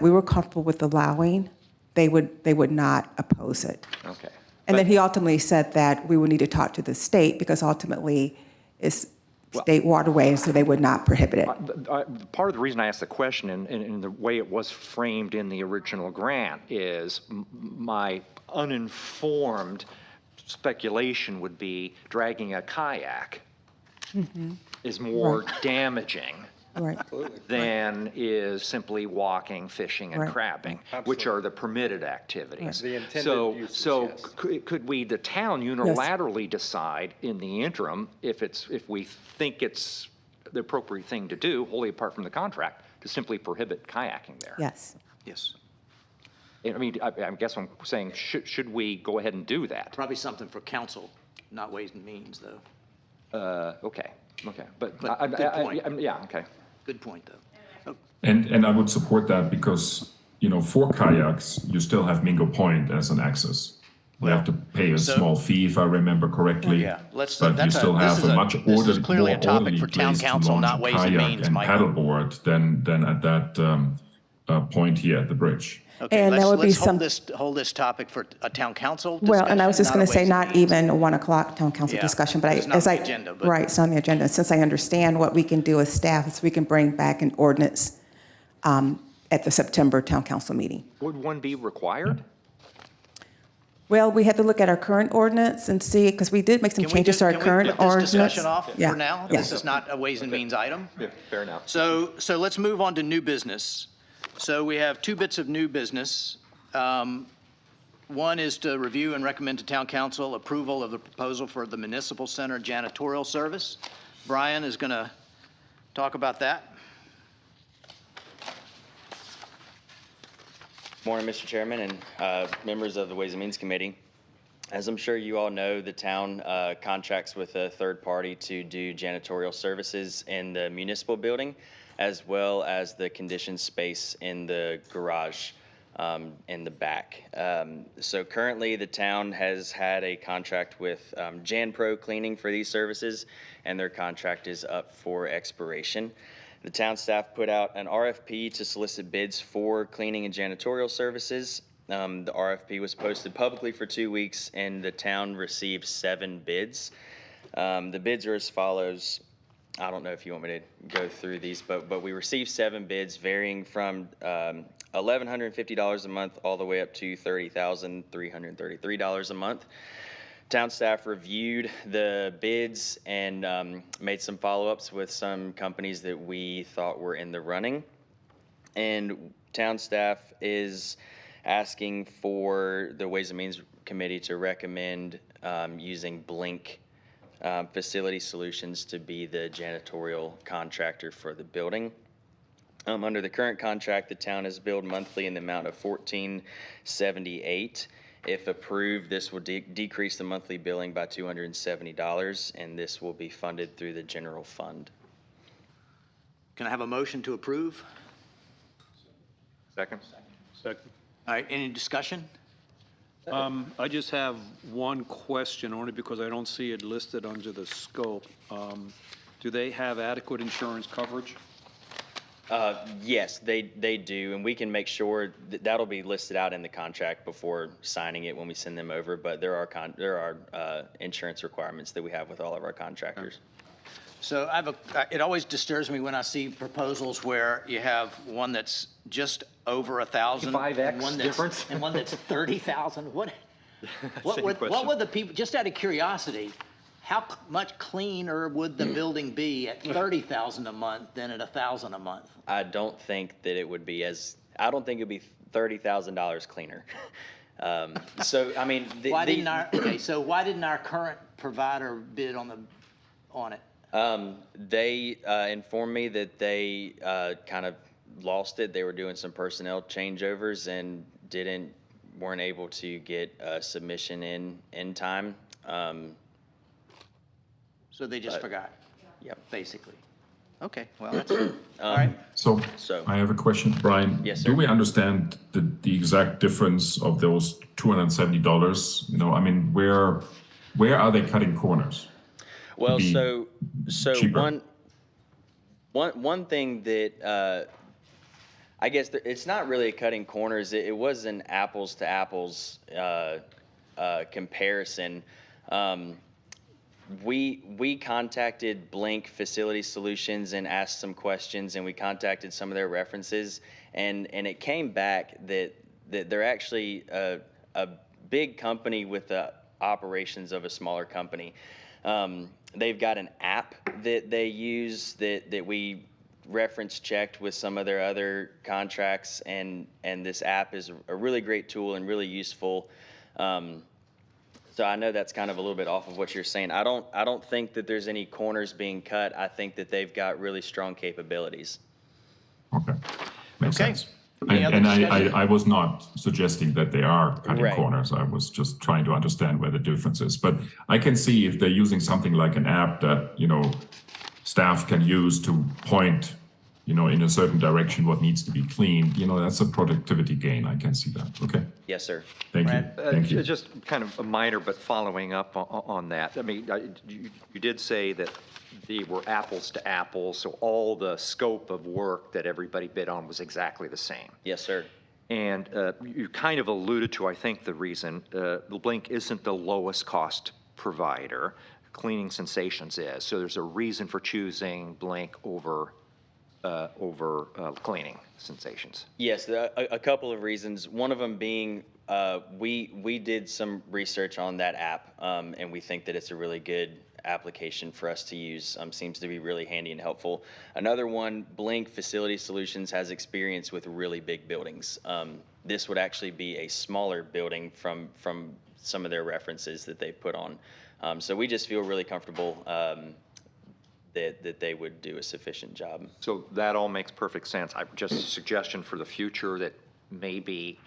were comfortable with allowing, they would not oppose it. Okay. And then he ultimately said that we would need to talk to the state, because ultimately it's state waterway, and so they would not prohibit it. Part of the reason I asked the question and the way it was framed in the original grant is my uninformed speculation would be dragging a kayak is more damaging Right. than is simply walking, fishing, and Right. crabbing, which are the permitted activities. The intended So, uses, so yes. could we, the town, unilaterally decide in the interim, if we think it's the appropriate thing to do, wholly apart from the contract, to simply prohibit kayaking there? Yes. Yes. I mean, I guess I'm saying, should we go ahead and do that? Probably something for council, not Ways and Means, though. Okay, but, But good point. yeah, okay. Good point, though. And I would support that because, for kayaks, you still have Mingo Point as an access. You have to pay a so- small fee, if I remember correctly. Yeah, let's- But you that's a- still this have is a a- much this is ordered, clearly a more topic orderly for town place to council, launch not a Ways and kayak Means, and Michael. paddleboard than at that point here at the bridge. Okay, And that let's, would be let's some- hold this topic for a town council Well, and I was just discussion, going to say, a Ways not and Means. even a 1 o'clock town council Yeah, discussion, but it's not as on I, the agenda, but- right, it's on the agenda. Since I understand what we can do as staff is we can bring back an ordinance at the September town council meeting. Would one be required? Well, we have to look at our current ordinance and see, because we did make some Can we changes just- to our can we current put this ordinance. discussion off Yeah, for now? yeah. This is not a Ways and Means item. Yeah, fair enough. So let's move on to new business. So we have two bits of new business. One is to review and recommend to town council approval of the proposal for the municipal center janitorial service. Brian is going to talk about that. Morning, Mr. Chairman and members of the Ways and Means Committee. As I'm sure you all know, the town contracts with a third party to do janitorial services in the municipal building, as well as the conditioned space in the garage in the back. So currently, the town has had a contract with JanPro Cleaning for these services, and their contract is up for expiration. The town staff put out an RFP to solicit bids for cleaning and janitorial services. The RFP was posted publicly for 2 weeks, and the town received 7 bids. The bids are as follows. I don't know if you want me to go through these, but we received 7 bids varying from $1,150 a month all the way up to $30,333 a month. Town staff reviewed the bids and made some follow-ups with some companies that we thought were in the running. And town staff is asking for the Ways and Means Committee to recommend using Blink Facility Solutions to be the janitorial contractor for the building. Under the current contract, the town is billed monthly in the amount of $1,478. If approved, this will decrease the monthly billing by $270, and this will be funded through the general fund. Can I have a motion to approve? Second? Second. All right, any discussion? I just have one question, only because I don't see it listed under the scope. Do they have adequate insurance coverage? Yes, they do, and we can make sure that'll be listed out in the contract before signing it when we send them over, but there are insurance requirements that we have with all of our contractors. So it always disturbs me when I see proposals where you have one that's just over 1,000. 5X and one that's- difference? And one that's 30,000. What Same what question. would the people, just out of curiosity, how much cleaner would the building be at 30,000 a month than at 1,000 a month? I don't think that it would be I don't think it'd be $30,000 cleaner. So, I mean. So why didn't our current provider bid on it? They informed me that they kind of lost it. They were doing some personnel changeovers and weren't able to get a submission in time. So they just forgot, Yep. basically. Okay, well, that's, all right. So So- I have a question, Brian. Yes, Do sir. we understand the exact difference of those $270? I mean, where are they cutting corners? Well, be so cheaper. one thing that I guess it's not really cutting corners. It was an apples to apples comparison. We contacted Blink Facility Solutions and asked some questions, and we contacted some of their references, and it came back that they're actually a big company with the operations of a smaller company. They've got an app that they use that we reference checked with some of their other contracts, and this app is a really great tool and really useful. So I know that's kind of a little bit off of what you're saying. I don't think that there's any corners being cut. I think that they've got really strong capabilities. Okay, makes Okay. sense. Any other And discussion? I was not suggesting that they are cutting Right. corners. I was just trying to understand where the difference is. But I can see if they're using something like an app that, staff can use to point, in a certain direction what needs to be cleaned, that's a productivity gain. I can see that. Okay, Yes, sir. thank you. Brad? Thank you. Just kind of a minor, but following up on that. I mean, you did say that they were apples to apples, so all the scope of work that everybody bid on was exactly the same. Yes, sir. And you kind of alluded to, I think, the reason Blink isn't the lowest cost provider. Cleaning Sensations is. So there's a reason for choosing Blink over Cleaning Sensations. Yes, a couple of reasons. One of them being we did some research on that app, and we think that it's a really good application for us to use. Seems to be really handy and helpful. Another one, Blink Facility Solutions has experience with really big buildings. This would actually be a smaller building from some of their references that they put on. So we just feel really comfortable that they would do a sufficient job. So that all makes perfect sense. Just a suggestion for the future that maybe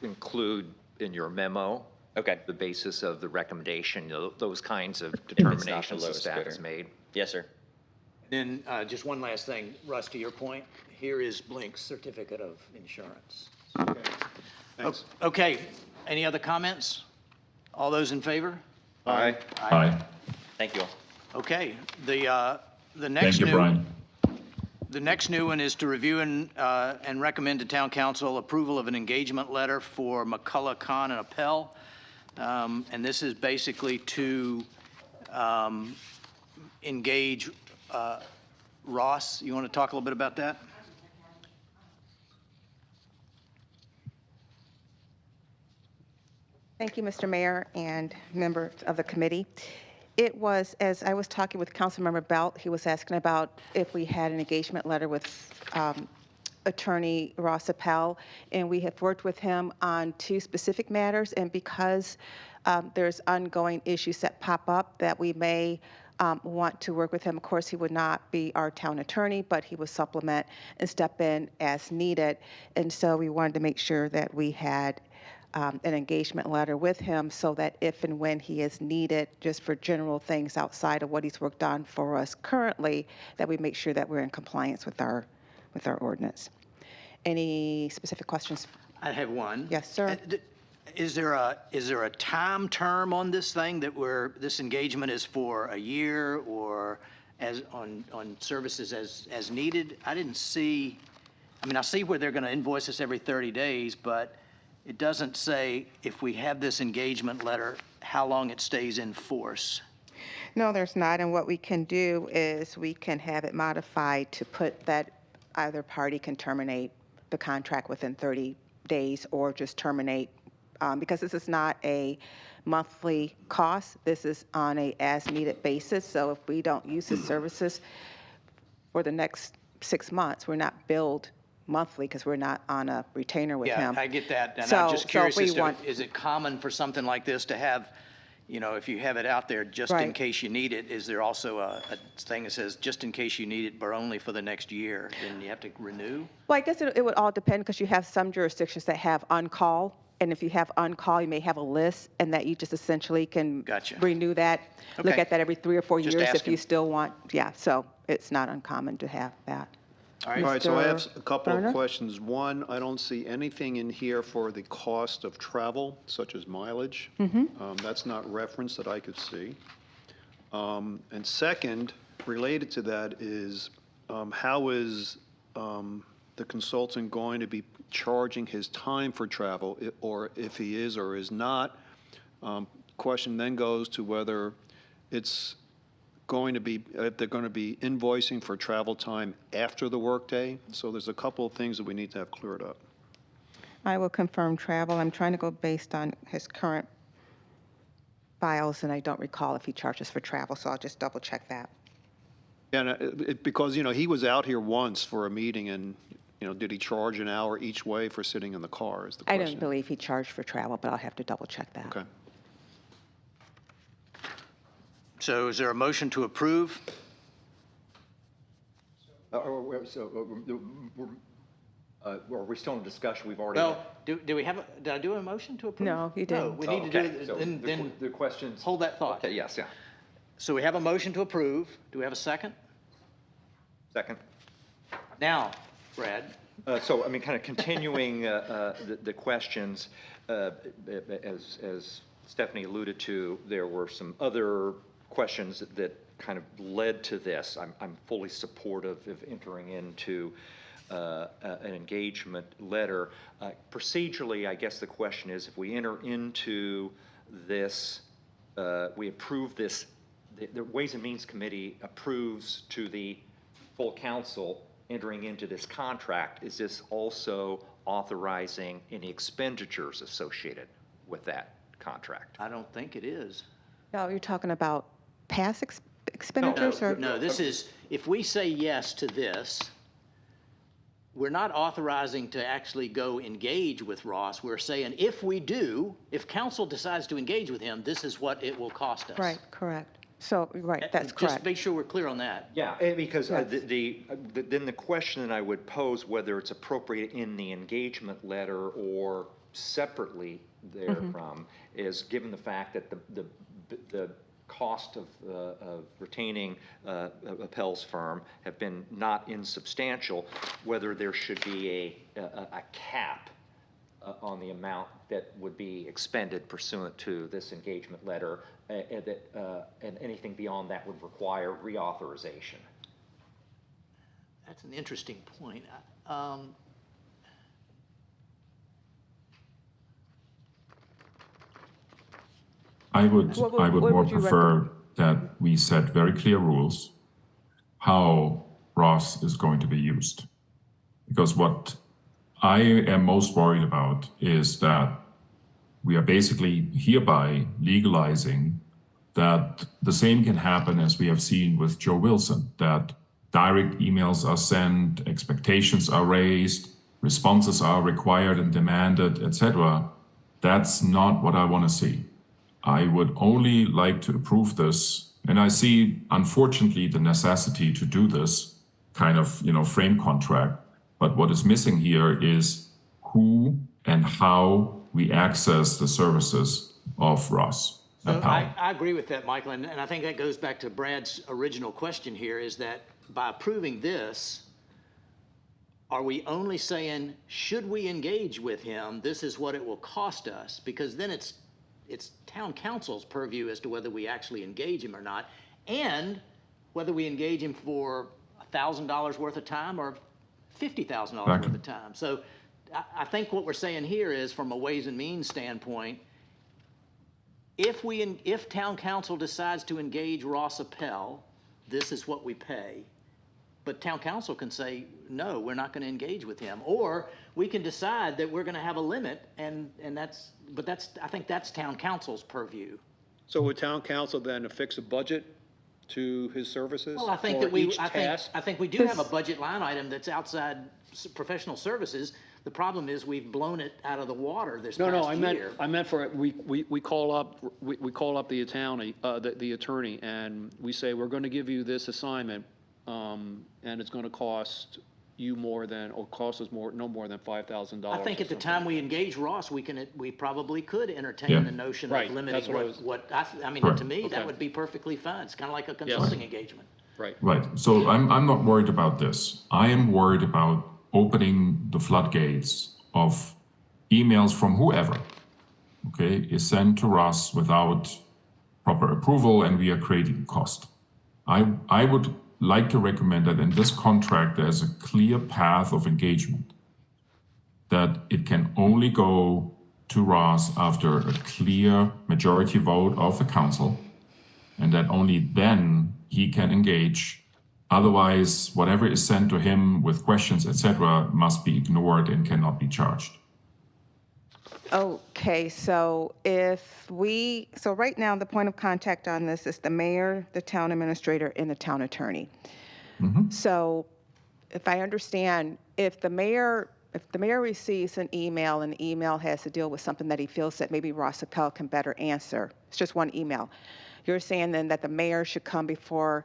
include in your memo Okay. the basis of the recommendation, those kinds of If it's not the determinations the lowest staff bidder. has made. Yes, sir. Then just one last thing, Russ, to your point, here is Blink's certificate of insurance. Thanks. Okay, any other comments? All those in favor? Aye. Aye. Thank you all. Okay, the next Thank you, new. Brian. The next new one is to review and recommend to town council approval of an engagement letter for McCullough, Khan, and Appel. And this is basically to engage Ross. You want to talk a little bit about that? Thank you, Mr. Mayor and members of the committee. It was, as I was talking with Councilmember Belt, he was asking about if we had an engagement letter with Attorney Ross Appel, and we have worked with him on 2 specific matters, and because there's ongoing issues that pop up that we may want to work with him. Of course, he would not be our town attorney, but he would supplement and step in as needed, and so we wanted to make sure that we had an engagement letter with him so that if and when he is needed, just for general things outside of what he's worked on for us currently, that we make sure that we're in compliance with our ordinance. Any specific questions? I have one. Yes, sir. Is there a time term on this thing that this engagement is for a year or on services as needed? I didn't see, I see where they're going to invoice us every 30 days, but it doesn't say if we have this engagement letter, how long it stays in force. No, there's not, and what we can do is we can have it modified to put that either party can terminate the contract within 30 days or just terminate, because this is not a monthly cost. This is on a as-needed basis, so if we don't use his services for the next 6 months, we're not billed monthly because we're not on a retainer with him. Yeah, I get that, and I'm So- just so if curious we as to, want- is it common for something like this to have, if you have it out there just in Right. case you need it, is there also a thing that says just in case you need it, but only for the next year, then you have to renew? Well, I guess it would all depend, because you have some jurisdictions that have on-call, and if you have on-call, you may have a list, and that you just essentially can Gotcha. renew that, look Okay. at that every 3 or 4 Just years if asking. you still want, so it's not uncommon to have that. All All right, right, so I have Mr. a couple Berner? of questions. One, I don't see anything in here for the cost of travel, such as mileage. That's not referenced that I could see. And second, related to that is, how is the consultant going to be charging his time for travel, or if he is or is not? Question then goes to whether it's going to be, if they're going to be invoicing for travel time after the workday. So there's a couple of things that we need to have cleared up. I will confirm travel. I'm trying to go based on his current files, and I don't recall if he charges for travel, so I'll just double check that. And because, he was out here once for a meeting and, did he charge an hour each way for sitting in the car is the I question. don't believe he charged for travel, but I'll have to double check that. Okay. So is there a motion to approve? Are we still in discussion? We've already. Well, do we have, did I do a motion to approve? No, you No, didn't. we need to do, it. Then The questions. hold that thought. Okay, yes, yeah. So we have a motion to approve. Do we have a second? Second. Now, Brad, So, I mean, kind of continuing the questions, as Stephanie alluded to, there were some other questions that kind of led to this. I'm fully supportive of entering into an engagement letter. Procedurally, I guess the question is, if we enter into this, we approve this, the Ways and Means Committee approves to the full council entering into this contract, is this also authorizing any expenditures associated with that contract? I don't think it is. No, you're talking about past expenditures or? No, this is, if we say yes to this, we're not authorizing to actually go engage with Ross. We're saying if we do, if council decides to engage with him, this is what it will cost us. Right, correct. So, right, that's Just correct. make sure we're clear on that. Yeah, because Yes. then the question that I would pose, whether it's appropriate in the engagement letter or separately therefrom, is given the fact that the cost of retaining Appel's firm have been not insubstantial, whether there should be a cap on the amount that would be expended pursuant to this engagement letter, and anything beyond that would require reauthorization. That's an interesting point. I would What more would you prefer that we set very clear rules how Ross is going to be used. Because what I am most worried about is that we are basically hereby legalizing that the same can happen as we have seen with Joe Wilson, that direct emails are sent, expectations are raised, responses are required and demanded, etc. That's not what I want to see. I would only like to approve this, and I see, unfortunately, the necessity to do this kind of, frame contract. But what is missing here is who and how we access the services of Ross. So Appel. I agree with that, Michael, and I think that goes back to Brad's original question here, is that by approving this, are we only saying, should we engage with him, this is what it will cost us? Because then it's town council's purview as to whether we actually engage him or not, and whether we engage him for $1,000 worth of time or $50,000 worth of time. So I think what we're saying here is, from a Ways and Means standpoint, if town council decides to engage Ross Appel, this is what we pay. But town council can say, no, we're not going to engage with him. Or we can decide that we're going to have a limit, and I think that's town council's purview. So would town council then affix a budget to his services? Well, I think for that each task? I think we do have a budget line item that's outside professional services. The problem is we've blown it out of the water this past year. No, I meant for, we call up the attorney, and we say, we're going to give you this assignment, and it's going to cost you more than, or cost us no more than $5,000. I think at the time we engage Ross, we probably could entertain Yeah. the notion Right, of that's limiting what I mean, Correct. to me, that Okay. would be perfectly fine. It's kind of like a consulting engagement. Right. Right. So I'm not worried about this. I am worried about opening the floodgates of emails from whoever, okay, is sent to Ross without proper approval, and we are creating cost. I would like to recommend that in this contract, there's a clear path of engagement, that it can only go to Ross after a clear majority vote of the council, and that only then he can engage. Otherwise, whatever is sent to him with questions, etc., must be ignored and cannot be charged. Okay, so so right now, the point of contact on this is the mayor, the town administrator, and the town attorney. So if I understand, if the mayor receives an email and the email has to deal with something that he feels that maybe Ross Appel can better answer, it's just one email, you're saying then that the mayor should come before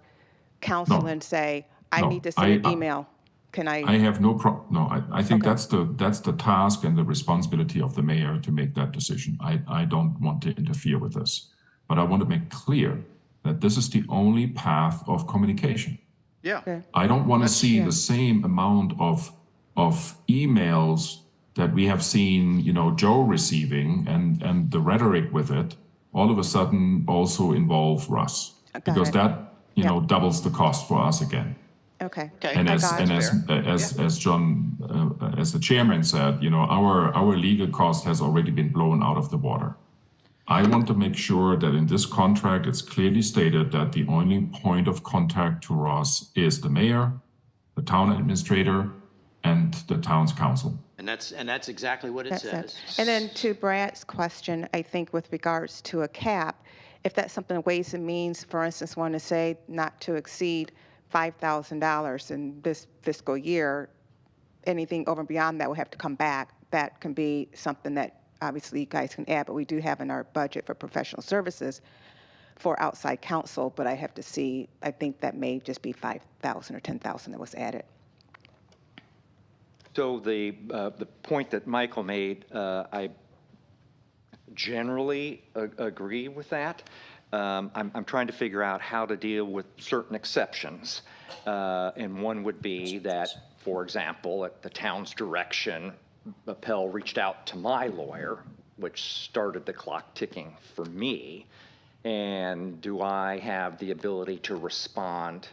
council No. and say, I No, need to send an I- email. Can I have no no, I think Okay. that's the task and the responsibility of the mayor to make that decision. I don't want to interfere with this. But I want to make clear that this is the only path of communication. Yeah. Okay. I don't want to see yeah. the same amount of emails that we have seen, Joe receiving and the rhetoric with it, all of a sudden also involve Russ. Got Because it. that, Yeah. doubles the cost for us again. Okay. Okay. And I as got and it. as John, as the chairman said, our legal cost has already been blown out of the water. I want to make sure that in this contract, it's clearly stated that the only point of contact to Ross is the mayor, the town administrator, and the town's council. And that's exactly what it That's says. it. And then to Brad's question, I think with regards to a cap, if that's something Ways and Means, for instance, want to say not to exceed $5,000 in this fiscal year, anything over and beyond that will have to come back. That can be something that obviously you guys can add, but we do have in our budget for professional services for outside counsel, but I have to see, I think that may just be 5,000 or 10,000 that was added. So the point that Michael made, I generally agree with that. I'm trying to figure out how to deal with certain exceptions. And one would be that, for example, at the town's direction, Appel reached out to my lawyer, which started the clock ticking for me. And do I have the ability to respond,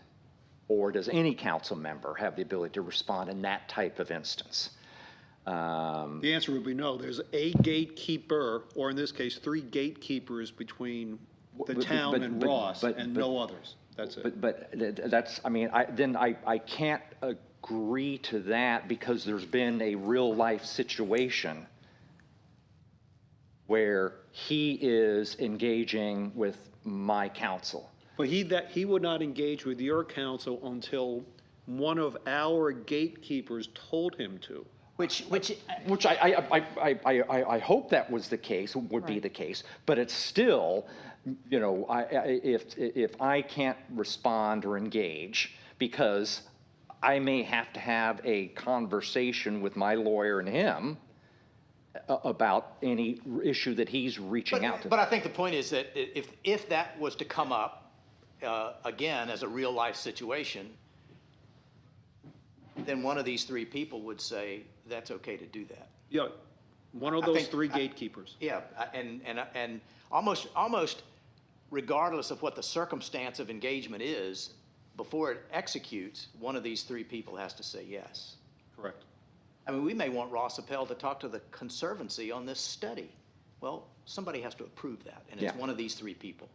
or does any council member have the ability to respond in that type of instance? The answer would be no. There's a gatekeeper, or in this case, 3 gatekeepers between the town and Ross, and no others. That's it. But that's, I can't agree to that because there's been a real-life situation where he is engaging with my counsel. But he would not engage with your counsel until one of our gatekeepers told him to. Which I hope that was the case, would be the case, but it's still, if I can't respond or engage because I may have to have a conversation with my lawyer and him about any issue that he's reaching out to. But I think the point is that if that was to come up, again, as a real-life situation, then one of these 3 people would say, that's okay to do that. Yeah, one of I those think- 3 gatekeepers. Yeah, and almost regardless of what the circumstance of engagement is, before it executes, one of these 3 people has to say yes. Correct. I mean, we may want Ross Appel to talk to the Conservancy on this study. Well, somebody has to approve that, and it's Yeah. one of these 3 people.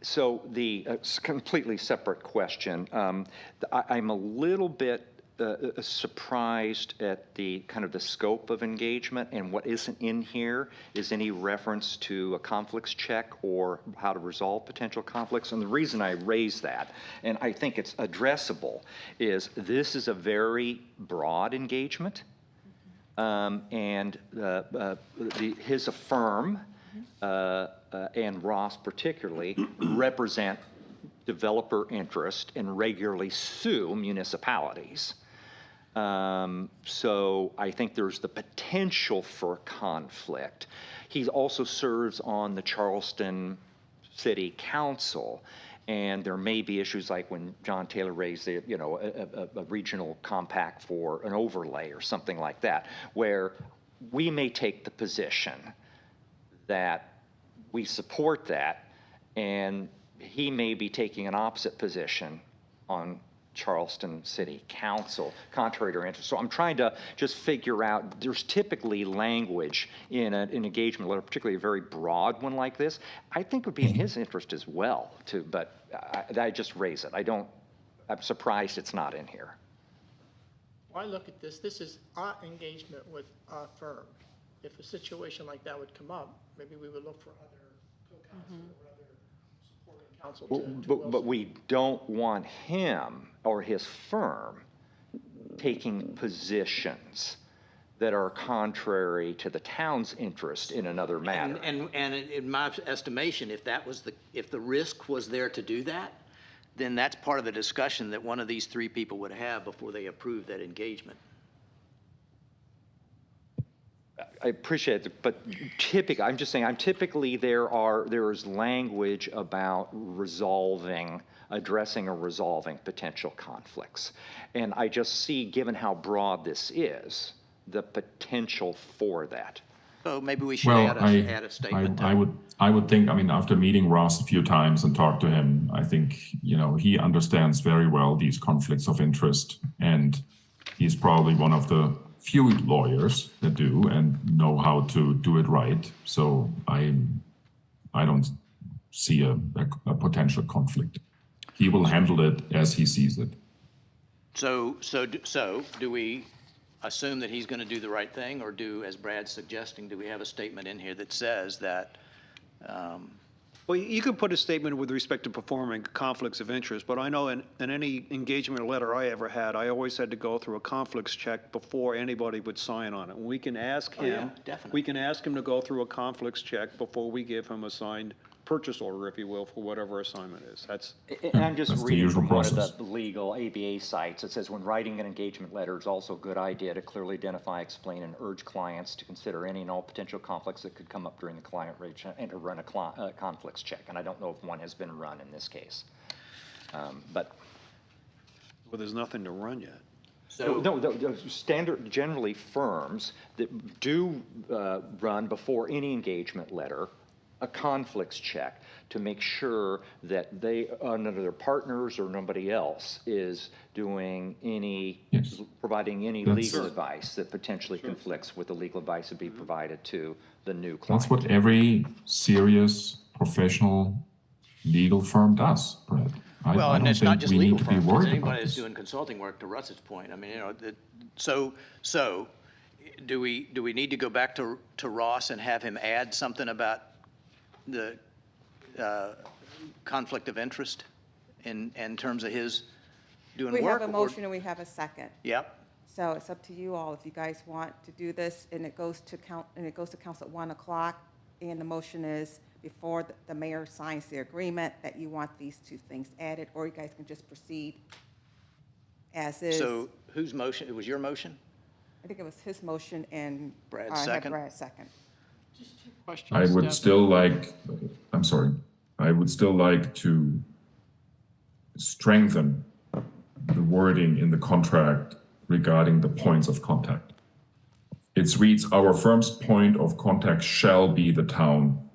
So the completely separate question. I'm a little bit surprised at the kind of the scope of engagement, and what isn't in here is any reference to a conflicts check or how to resolve potential conflicts. And the reason I raise that, and I think it's addressable, is this is a very broad engagement. And his firm and Ross particularly represent developer interest and regularly sue municipalities. So I think there's the potential for conflict. He also serves on the Charleston City Council, and there may be issues like when John Taylor raised a regional compact for an overlay or something like that, where we may take the position that we support that, and he may be taking an opposite position on Charleston City Council, contrary to our interest. So I'm trying to just figure out, there's typically language in an engagement letter, particularly a very broad one like this, I think would be in his interest as well, too, but I just raise it. I'm surprised it's not in here. When I look at this is our engagement with our firm. if a situation like that would come up, maybe we would look for other co-counsel or other supporting counsel to But we don't want him or his firm taking positions that are contrary to the town's interest in another matter. And in my estimation, if the risk was there to do that, then that's part of the discussion that one of these three people would have before they approve that engagement. I appreciate it, but typically, I'm just saying, typically there is language about addressing or resolving potential conflicts. And I just see, given how broad this is, the potential for that. So maybe we should Well, add a statement. to it. I would think, I mean, after meeting Ross a few times and talked to him, I think, he understands very well these conflicts of interest. And he's probably one of the few lawyers that do and know how to do it right. So I don't see a potential conflict. He will handle it as he sees it. So do we assume that he's going to do the right thing, or as Brad's suggesting, do we have a statement in here that says that, Well, you could put a statement with respect to performing conflicts of interest, but I know in any engagement letter I ever had, I always had to go through a conflicts check before anybody would sign on it. We can ask Oh, yeah, him. definitely. We can ask him to go through a conflicts check before we give him a signed purchase order, if you will, for whatever assignment is. That's, And I'm just That's the reading usual from one of process. the legal ABA sites. It says, when writing an engagement letter, it's also a good idea to clearly identify, explain, and urge clients to consider any and all potential conflicts that could come up during the client reach and to run a conflicts check. And I don't know if one has been run in this case. But well, there's nothing to run yet. no, the standard, generally firms that do run before any engagement letter a conflicts check to make sure that they, none of their partners or nobody else is doing Yes. providing any That's- legal advice that potentially conflicts with the legal advice that be provided to the new client. That's what every serious, professional legal firm does, Brad. I well, and don't it's not think just we legal need to be firms, it's worried anybody about that's this. doing consulting work, to Russ's point. I mean, so do we need to go back to Ross and have him add something about the conflict of interest in terms of his doing We work? have a or- motion and we have a second. Yep. So it's up to you all, if you guys want to do this, and it goes to council at 1 o'clock, and the motion is before the mayor signs the agreement that you want these two things added, or you guys can just proceed as is. So whose motion? It was your motion? I think it was his motion and. Brad's I had second? Brad's second. Question, I would Steph. still like, I'm sorry, I would still like to strengthen the wording in the contract regarding the points of contact. It reads, our firm's point of contact shall be the town,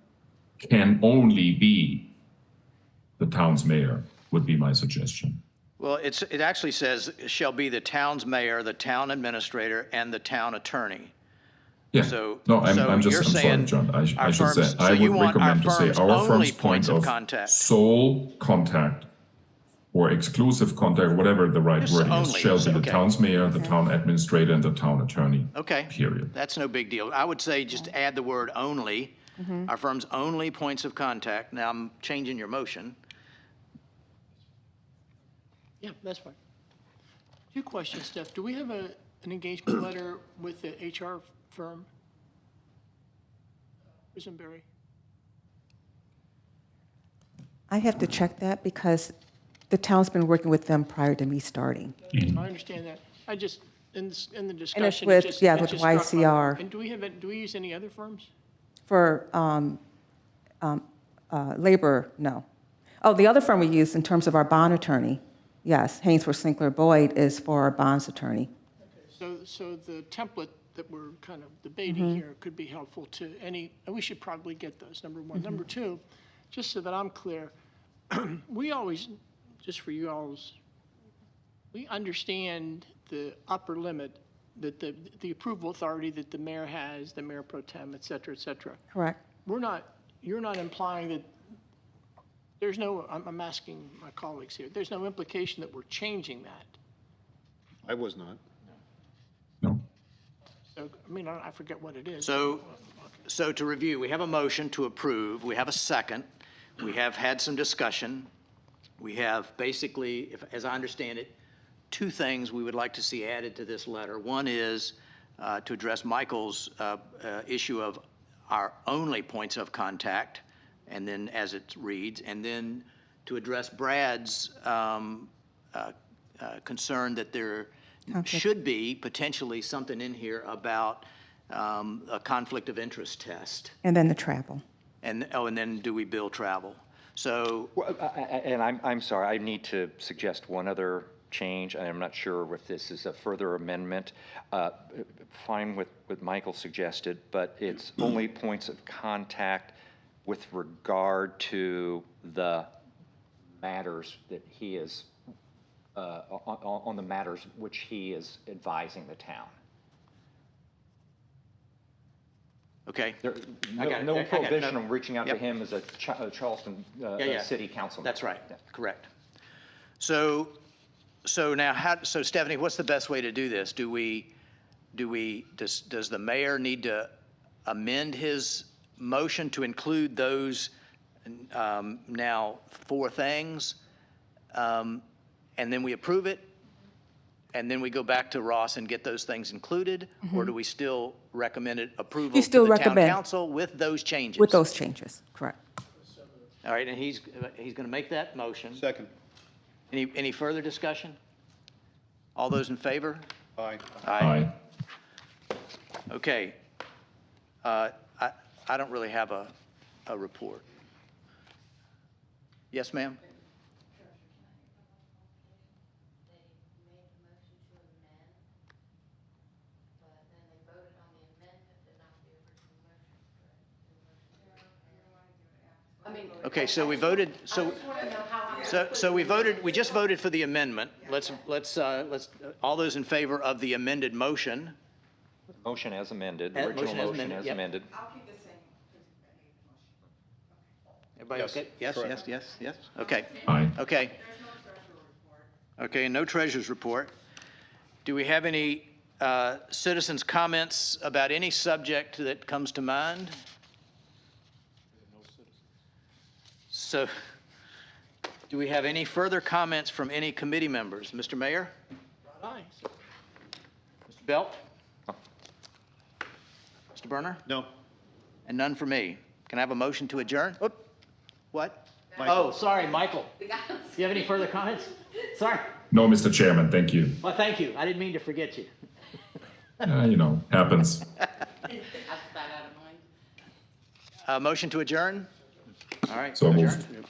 can only be the town's mayor, would be my suggestion. Well, it actually says, shall be the town's mayor, the town administrator, and the town attorney. Yeah, So- no, so I'm you're sorry, saying John, I our should say, firm's- so I you would want our recommend to say firm's our only firm's points point of of contact. sole contact or exclusive contact, whatever the right Just wording is, only, shall be the okay. town's mayor, the town administrator, and the town attorney. Okay. Period. That's no big deal. I would say just add the word only, our firm's only points of contact. Now, I'm changing your motion. Yeah, that's fine. Two questions, Steph. Do we have an engagement letter with the HR firm? Quisenberry? I have to check that because the town's been working with them prior to me starting. I understand that. I just, in the discussion. with- it just- yeah, it with just struck my- YCR. And do we use any other firms? For labor, no. Oh, the other firm we use in terms of our bond attorney, yes, Hainsworth Sinclair Boyd is for our bonds attorney. So the template that we're kind of debating here could be helpful to any, and we should probably get those, number one. Number two, just so that I'm clear, we always, just for you all's, we understand the upper limit that the approval authority that the mayor has, the mayor pro tem, et cetera, Correct? you're not implying that, there's no, I'm asking my colleagues here, there's no implication that we're changing that. I was not. No? So, I mean, I forget what it is. So to review, we have a motion to approve, we have a second, we have had some discussion. We have basically, as I understand it, two things we would like to see added to this letter. One is to address Michael's issue of our only points of contact, and then as it reads, and then to address Brad's concern that there should be potentially something in here about a conflict of interest test. And then the travel. And then do we bill travel? So, And I'm sorry, I need to suggest one other change, and I'm not sure if this is a further amendment. Fine with what Michael suggested, but it's only points of contact with regard to the matters that he is, on the matters which he is advising the town. okay. No got it. no I got it. prohibition No. on reaching out to Yep. him as a Charleston Yeah. city councilman. That's right, Yeah. correct. So now, so Stephanie, what's the best way to do this? Does the mayor need to amend his motion to include those now four things? And then we approve it? And then we go back to Ross and get those things included? Or do we still recommend it approval You to still the town recommend- council with those changes? With those changes, correct. All right, and he's going to make that motion. Second. Any further discussion? All those in favor? Aye. Aye. Okay. I don't really have a report. Yes, ma'am? Okay, so we voted, so we voted, we just voted for the amendment. Let's, all those in favor of the amended motion? Motion as amended, Motion original as motion amended, as yep. amended. Everybody okay? Yes, correct. yes. Okay. Aye. Okay. Okay, no treasurer's report. Do we have any citizens' comments about any subject that comes to mind? So, do we have any further comments from any committee members? Mr. Mayor? Aye. Mr. Belt? Mr. Berner? No. And none for me. Can I have a motion to adjourn? Oop. What? Oh, sorry, Michael. Do you have any further comments? Sorry. No, Mr. Chairman, thank you. Well, thank you. I didn't mean to forget you. Happens. Motion to adjourn? All right. So moved. adjourn.